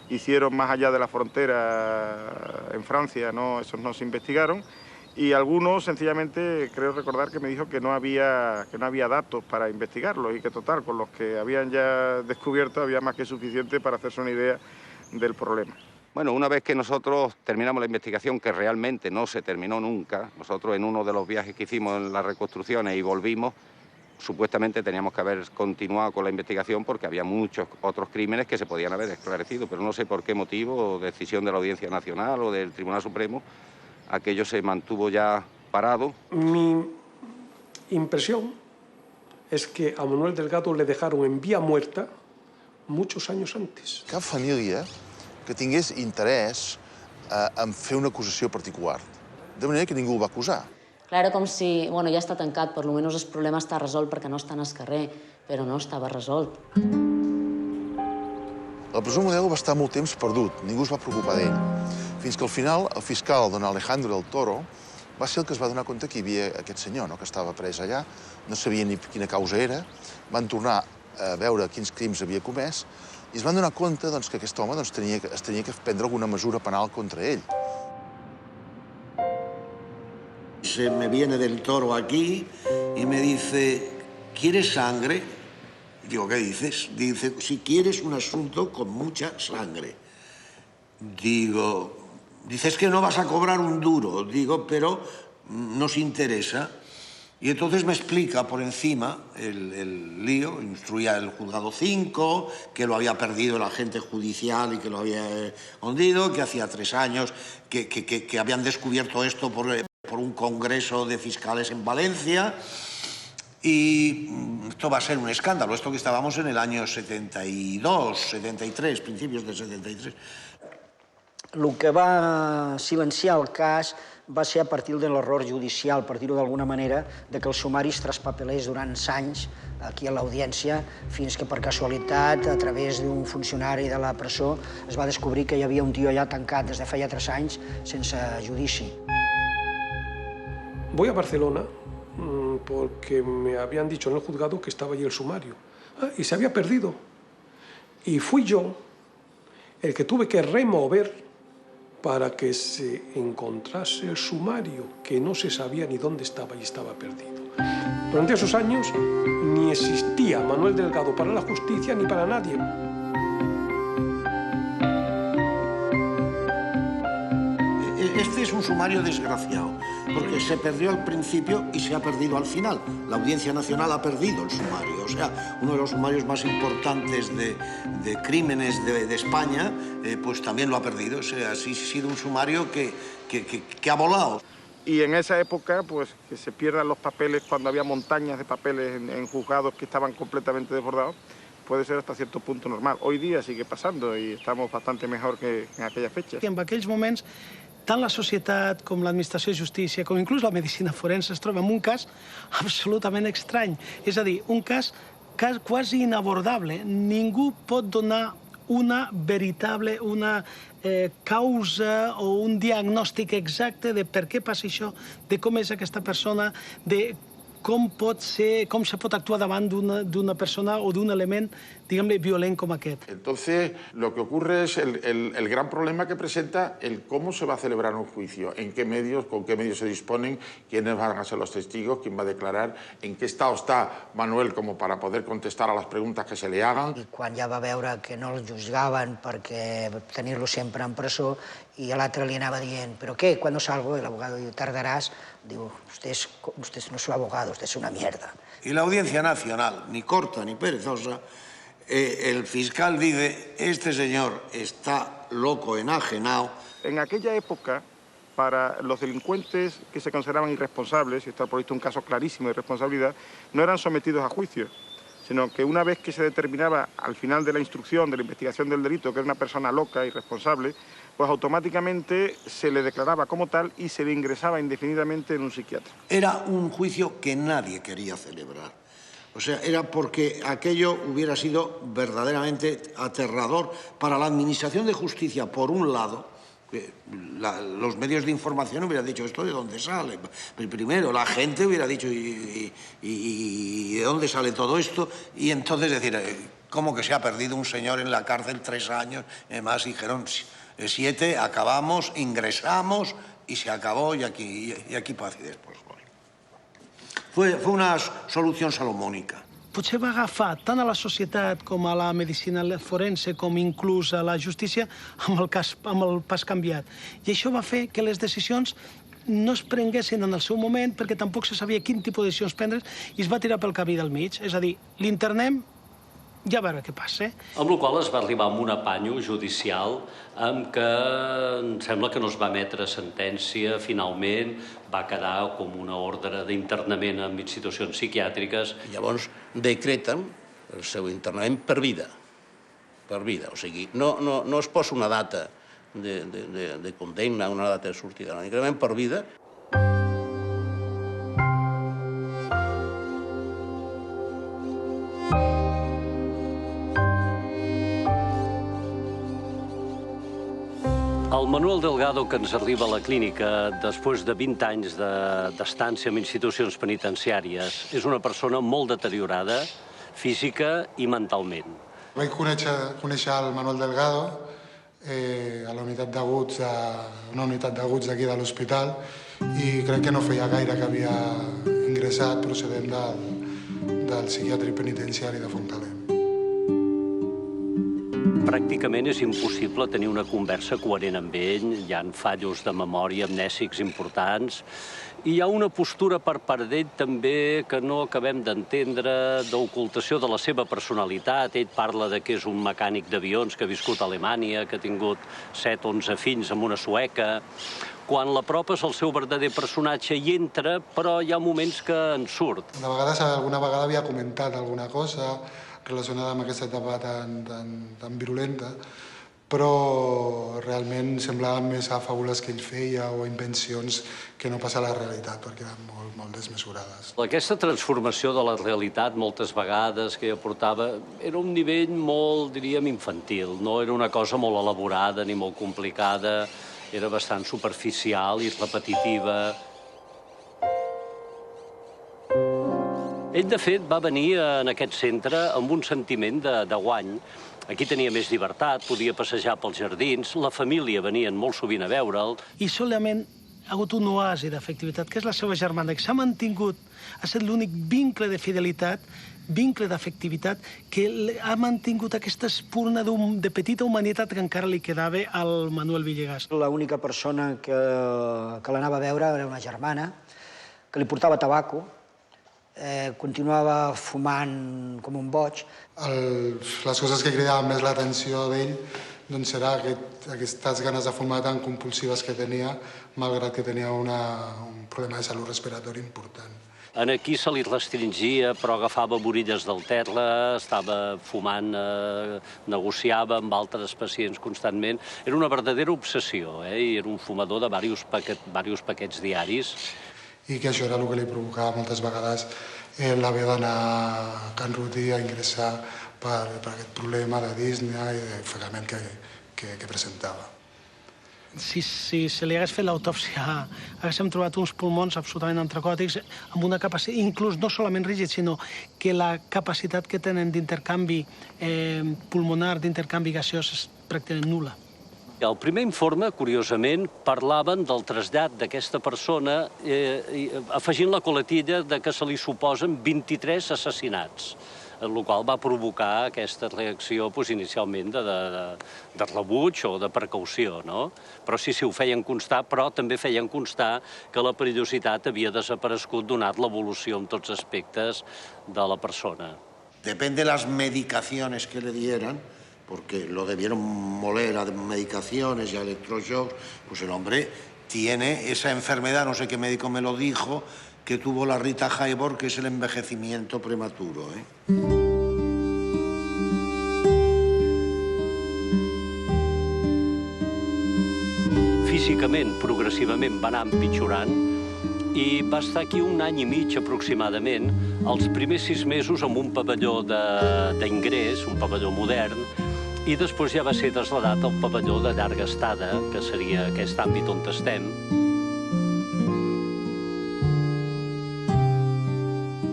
Speaker 13: hicieron más allá de la frontera en Francia, esos no se investigaron. Y algunos, sencillamente, creo recordar que me dijo que no había datos para investigarlos y que, total, con los que habían ya descubierto había más que suficiente para hacerse una idea del problema.
Speaker 9: Bueno, una vez que nosotros terminamos la investigación, que realmente no se terminó nunca, nosotros en uno de los viajes que hicimos en las reconstrucciones y volvimos, supuestamente teníamos que haber continuado con la investigación porque había muchos otros crímenes que se podían haber esclarecido, pero no sé por qué motivo, o decisión de la Audiencia Nacional o del Tribunal Supremo, aquello se mantuvo ya parado.
Speaker 5: Mi impresión es que a Manuel Delgado le dejaron en vía muerta muchos años antes.
Speaker 1: Cap família que tingués interès en fer una acusació particular, de manera que ningú el va acusar.
Speaker 3: Clar, era com si, bueno, ja està tancat, per almenys el problema està resolt perquè no estan al carrer, però no estava resolt.
Speaker 1: La presó Modelo va estar molt temps perdut, ningú es va preocupar d'ell. Fins que al final el fiscal, don Alejandro del Toro, va ser el que es va donar compte que hi havia aquest senyor, que estava pres allà, no sabia ni quina causa era, van tornar a veure quins crims havia comès i es van donar compte que aquest home es tenia que prendre alguna mesura penal contra ell.
Speaker 10: Se me viene del Toro aquí y me dice, ¿quieres sangre? Digo, ¿qué dices? Dice, si quieres un asunto con mucha sangre. Digo, dices que no vas a cobrar un duro. Digo, pero nos interesa. Y entonces me explica por encima el lío, instruía el juzgado 5, que lo había perdido el agente judicial y que lo había hundido, que hacía 3 años que habían descubierto esto por un congreso de fiscales en Valencia. Y esto va a ser un escándalo, esto que estábamos en el año 72, 73, principios del 73.
Speaker 6: El que va silenciar el cas va ser a partir de l'error judicial, per dir-ho d'alguna manera, de que el sumari es traspapelés durant anys aquí a l'audiència, fins que per casualitat, a través d'un funcionari de la presó, es va descobrir que hi havia un tio allà tancat des de feia 3 anys sense judici.
Speaker 5: Voy a Barcelona porque me habían dicho en el juzgado que estaba allí el sumario. Y se había perdido. Y fui yo el que tuve que remover para que se encontrase el sumario, que no se sabía ni dónde estaba y estaba perdido. Durante esos años ni existía Manuel Delgado para la justicia ni para nadie.
Speaker 10: Este es un sumario desgraciado, porque se perdió al principio y se ha perdido al final. La Audiencia Nacional ha perdido el sumario. O sea, uno de los sumarios más importantes de crímenes de España, pues también lo ha perdido. O sea, ha sido un sumario que ha volado.
Speaker 13: Y en esa época, pues, que se pierdan los papeles cuando había montañas de papeles en juzgados que estaban completamente desbordados, puede ser hasta cierto punto normal. Hoy día sigue pasando y estamos bastante mejor que en aquellas fechas.
Speaker 2: En aquells moments, tant la societat com l'administració de justícia, com inclús la medicina forense, es troba en un cas absolutament estrany. És a dir, un cas quasi inabordable. Ningú pot donar una veritable, una causa o un diagnòstic exacte de per què passa això, de com és aquesta persona, de com se pot actuar davant d'una persona o d'un element, diguem-ne, violent com aquest.
Speaker 8: Entonces, lo que ocurre es el gran problema que presenta el cómo se va a celebrar un juicio, en qué medios, con qué medios se disponen, quiénes van a ser los testigos, quién va a declarar, en qué estado está Manuel como para poder contestar a las preguntas que se le hagan.
Speaker 6: I quan ja va veure que no el juzgaven perquè tenir-lo sempre en presó, i a l'altre li anava dient, ¿pero qué? ¿Cuándo salgo? El abogado diu, tardarás. Diu, usted no es un abogado, usted es una mierda.
Speaker 10: Y la Audiencia Nacional, ni corta ni perezosa, el fiscal dice, este señor está loco, enajenado.
Speaker 13: En aquella época, para los delincuentes que se consideraban irresponsables, y está por visto un caso clarísimo de irresponsabilidad, no eran sometidos a juicio, sino que una vez que se determinaba al final de la instrucción, de la investigación del delito, que era una persona loca, irresponsable, pues automáticamente se le declaraba como tal y se le ingresaba indefinidamente en un psiquiatra.
Speaker 10: Era un juicio que nadie quería celebrar. O sea, era porque aquello hubiera sido verdaderamente aterrador para la Administración de Justicia, por un lado. Los medios de información hubieran dicho, ¿esto de dónde sale? Primero, la gente hubiera dicho, ¿y de dónde sale todo esto? Y entonces decir, ¿cómo que se ha perdido un señor en la cárcel 3 años? Además dijeron, 7, acabamos, ingresamos y se acabó y aquí paz y después. Fue una solución salomónica.
Speaker 2: Potser va agafar tant a la societat com a la medicina forense com inclús a la justícia amb el pas canviat. I això va fer que les decisions no es prenguessin en el seu moment perquè tampoc se sabia quin tipus de decisions prendre i es va tirar pel camí del mig. És a dir, l'internem, ja a veure què passa.
Speaker 4: Amb la qual es va arribar a un apanyo judicial amb què em sembla que no es va emetre sentència, finalment va quedar com una ordre d'internament en institucions psiquiàtriques.
Speaker 12: Llavors decreten el seu internament per vida. Per vida, o sigui, no es posa una data de condemna, una data de sortida, l'increment per vida.
Speaker 4: El Manuel Delgado, que ens arriba a la clínica després de 20 anys d'estància en institucions penitenciàries, és una persona molt deteriorada, física i mentalment.
Speaker 17: Vaig conèixer el Manuel Delgado a la unitat d'aguts, una unitat d'aguts d'aquí de l'hospital, i crec que no feia gaire que havia ingressat procedent del psiquiàtric penitenciari de Fontaleem.
Speaker 4: Pràcticament és impossible tenir una conversa coherent amb ell, hi ha fallos de memòria amnèsics importants, i hi ha una postura per part d'ell també que no acabem d'entendre, d'ocultació de la seva personalitat. Ell parla de que és un mecànic d'avions que ha viscut a Alemanya, que ha tingut 7 o 11 fills amb una sueca. Quan l'apropes al seu verdader personatge hi entra, però hi ha moments que en surt.
Speaker 17: Alguna vegada havia comentat alguna cosa relacionada amb aquesta etapa tan virulenta, però realment semblaven més a faules que ell feia o invencions que no pas a la realitat, perquè eren molt desmesurades.
Speaker 4: Aquesta transformació de la realitat, moltes vegades, que aportava, era un nivell molt, diríem, infantil. No era una cosa molt elaborada ni molt complicada, era bastant superficial i repetitiva. Ell, de fet, va venir en aquest centre amb un sentiment de guany. Aquí tenia més llibertat, podia passejar pels jardins, la família venien molt sovint a veure'l.
Speaker 2: I solament ha hagut un oasi d'afectivitat, que és la seva germana, que s'ha mantingut, ha estat l'únic vincle de fidelitat, vincle d'afectivitat, que ha mantingut aquesta espurna de petita humanitat que encara li quedava al Manuel Villegas.
Speaker 6: L'única persona que l'anava a veure era una germana, que li portava tabaco, continuava fumant com un boig.
Speaker 17: Les coses que cridaven més l'atenció d'ell doncs era aquestes ganes de fumar tan compulsives que tenia, malgrat que tenia un problema de salut respiratori important.
Speaker 4: Aquí se li restringia, però agafava borilles del terra, estava fumant, negociava amb altres pacients constantment. Era una verdadera obsessió, i era un fumador de diversos paquets diaris.
Speaker 17: I que això era el que li provocava moltes vegades l'haver d'anar a Can Ruti a ingressar per aquest problema de disnea i d'ofegament que presentava.
Speaker 2: Si se li hagués fet l'autòpsia, haguéssim trobat uns pulmons absolutament antracòtics amb una capacitat, inclús no solament rígid, sinó que la capacitat que tenen d'intercanvi pulmonar, d'intercanvi gaseós, és pràcticament nul·la.
Speaker 4: Al primer informe, curiosament, parlaven del trasllat d'aquesta persona afegint la coletilla que se li suposen 23 assassinats, el qual va provocar aquesta reacció inicialment de rebuig o de precaució. Però sí, ho feien constar, però també feien constar que la perillositat havia desaparegut donat l'evolució en tots aspectes de la persona.
Speaker 10: Depèn de les medicacions que le dieran, porque lo debieron moler a medicaciones y a electroshocks, pues el hombre tiene esa enfermedad, no sé qué médico me lo dijo, que tuvo la Rita Hayworth, que es el envejecimiento prematuro.
Speaker 4: Físicament, progressivament, va anar empitjorant i va estar aquí 1 any i mig aproximadament, els primers 6 mesos amb un pavelló d'ingrés, un pavelló modern, i després ja va ser traslladat al pavelló de llarga estada, que seria aquest àmbit on estem.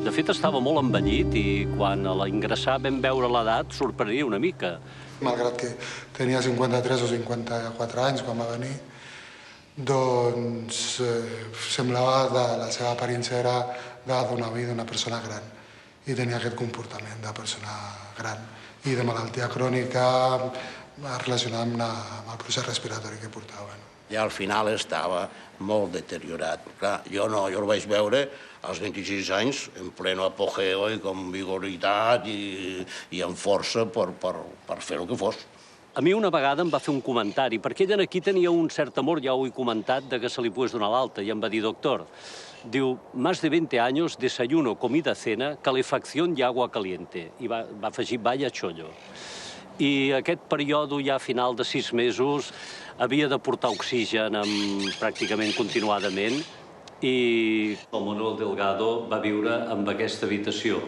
Speaker 4: De fet, estava molt envellit i quan a l'ingressar vam veure l'edat sorprenia una mica.
Speaker 17: Malgrat que tenia 53 o 54 anys quan va venir, doncs semblava, la seva aparença era de donar vida d'una persona gran i tenia aquest comportament de persona gran i de malaltia crònica relacionada amb el procés respiratori que portaven.
Speaker 12: Ja al final estava molt deteriorat. Clar, jo el vaig veure als 26 anys, en pleno apogeo i amb vigoritat i amb força per fer el que fos.
Speaker 4: A mi una vegada em va fer un comentari, perquè ell aquí tenia un cert amor, ja ho he comentat, de que se li pogués donar l'alta, i em va dir, doctor, diu, más de 20 años, desayuno, comida, cena, calefacción y agua caliente. I va afegir, vaya chollo. I aquest període, ja a final de 6 mesos, havia de portar oxigen pràcticament continuadament i el Manuel Delgado va viure en aquesta habitació.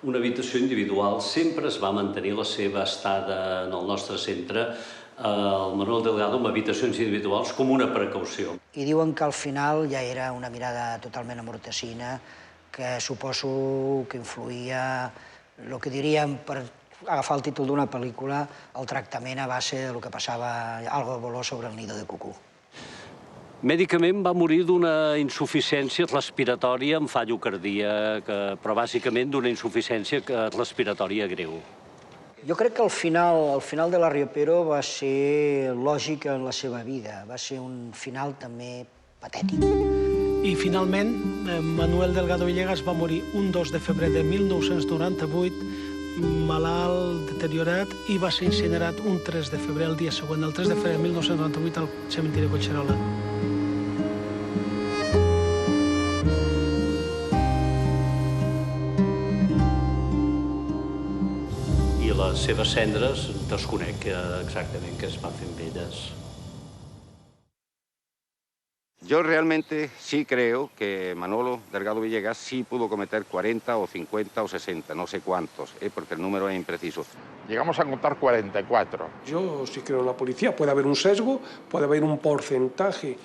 Speaker 4: Una habitació individual, sempre es va mantenir la seva estada en el nostre centre, el Manuel Delgado amb habitacions individuals com una precaució.
Speaker 6: I diuen que al final ja era una mirada totalment amortecina, que suposo que influïa, el que diríem, per agafar el títol d'una pel·lícula, el tractament a base del que passava algo voló sobre el nido de cucú.
Speaker 4: Mèdicament va morir d'una insuficiència respiratòria amb fallo cardíac, però bàsicament d'una insuficiència respiratòria greu.
Speaker 6: Jo crec que el final de la Riopero va ser lògic en la seva vida, va ser un final també patètic.
Speaker 2: I finalment, Manuel Delgado Villegas va morir un 2 de febrer de 1998, malalt, deteriorat, i va ser incinerat un 3 de febrer, el dia següent, el 3 de febrer de 1998, al cementiri de Collserola.
Speaker 4: I les seves cendres desconec exactament què es va fer amb elles.
Speaker 9: Yo realmente sí creo que Manolo Delgado Villegas sí pudo cometer 40 o 50 o 60, no sé cuántos, porque el número es impreciso.
Speaker 8: Llegamos a contar 44.
Speaker 5: Yo sí creo en la policía. Puede haber un sesgo, puede haber un porcentaje,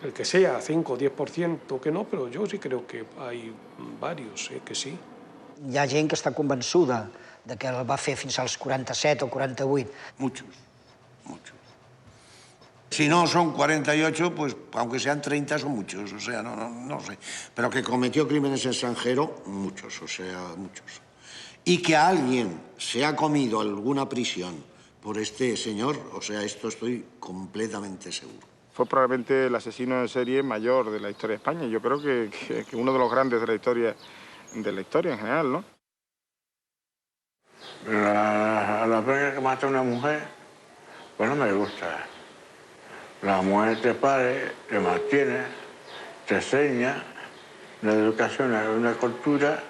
Speaker 5: el que sea, 5 o 10% que no, pero yo sí creo que hay varios, que sí.
Speaker 6: Hi ha gent que està convençuda de que el va fer fins als 47 o 48.
Speaker 10: Muchos. Si no son 48, pues aunque sean 30 son muchos, o sea, no sé. Pero que cometió crímenes extranjeros, muchos, o sea, muchos. Y que alguien se ha comido alguna prisión por este señor, o sea, esto estoy completamente seguro.
Speaker 13: Fue probablemente el asesino en serie mayor de la historia de España. Yo creo que uno de los grandes de la historia en general, ¿no?
Speaker 18: La pena que mata a una mujer, pues no me gusta. La mujer te pare, te mantiene, te enseña una educación, una cultura,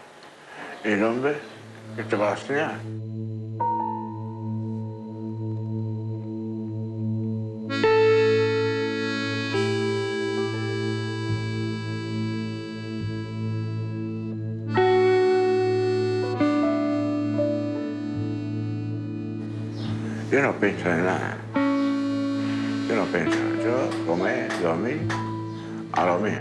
Speaker 18: y el hombre que te va a enseñar. Yo no pienso en nada. Yo no pienso. Yo comer, dormir, a lo mío.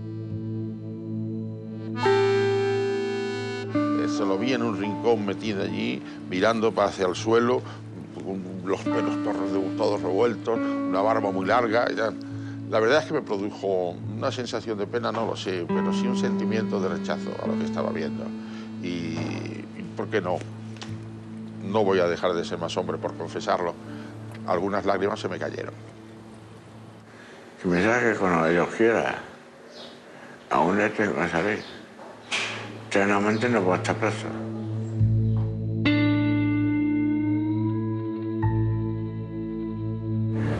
Speaker 8: Se lo vi en un rincón metido allí, mirando hacia el suelo, con los pelos todos revueltos, una barba muy larga. La verdad es que me produjo una sensación de pena, no lo sé, pero sí un sentimiento de rechazo a lo que estaba viendo. Y ¿por qué no? No voy a dejar de ser más hombre por confesarlo. Algunas lágrimas se me cayeron.
Speaker 18: Que me saque cuando Dios quiera. Aún le tengo que salir. Eternamente no puedo estar preso.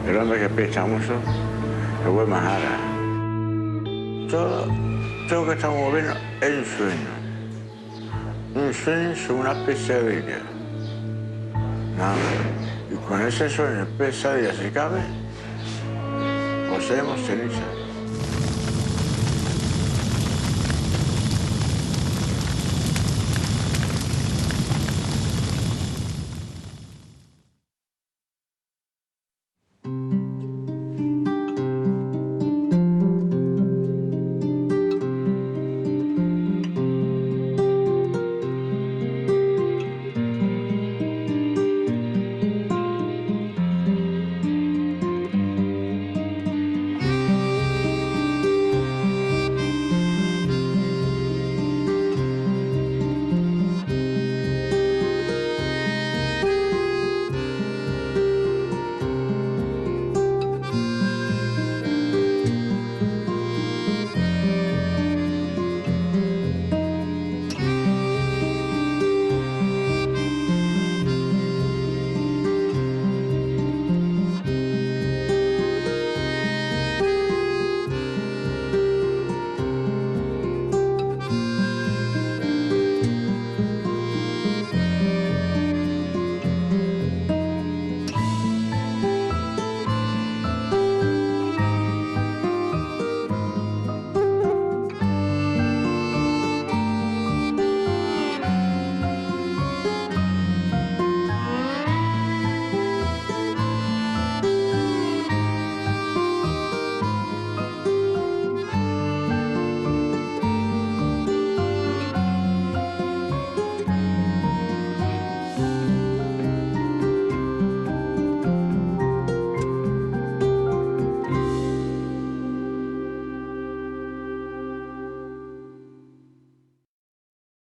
Speaker 18: El hombre que piensa mucho se vuelve más ara. Todo lo que estamos viendo es un sueño. Un sueño es una pesadilla. Nada. Y con ese sueño, pesadilla, si cabe, poseemos ceniza.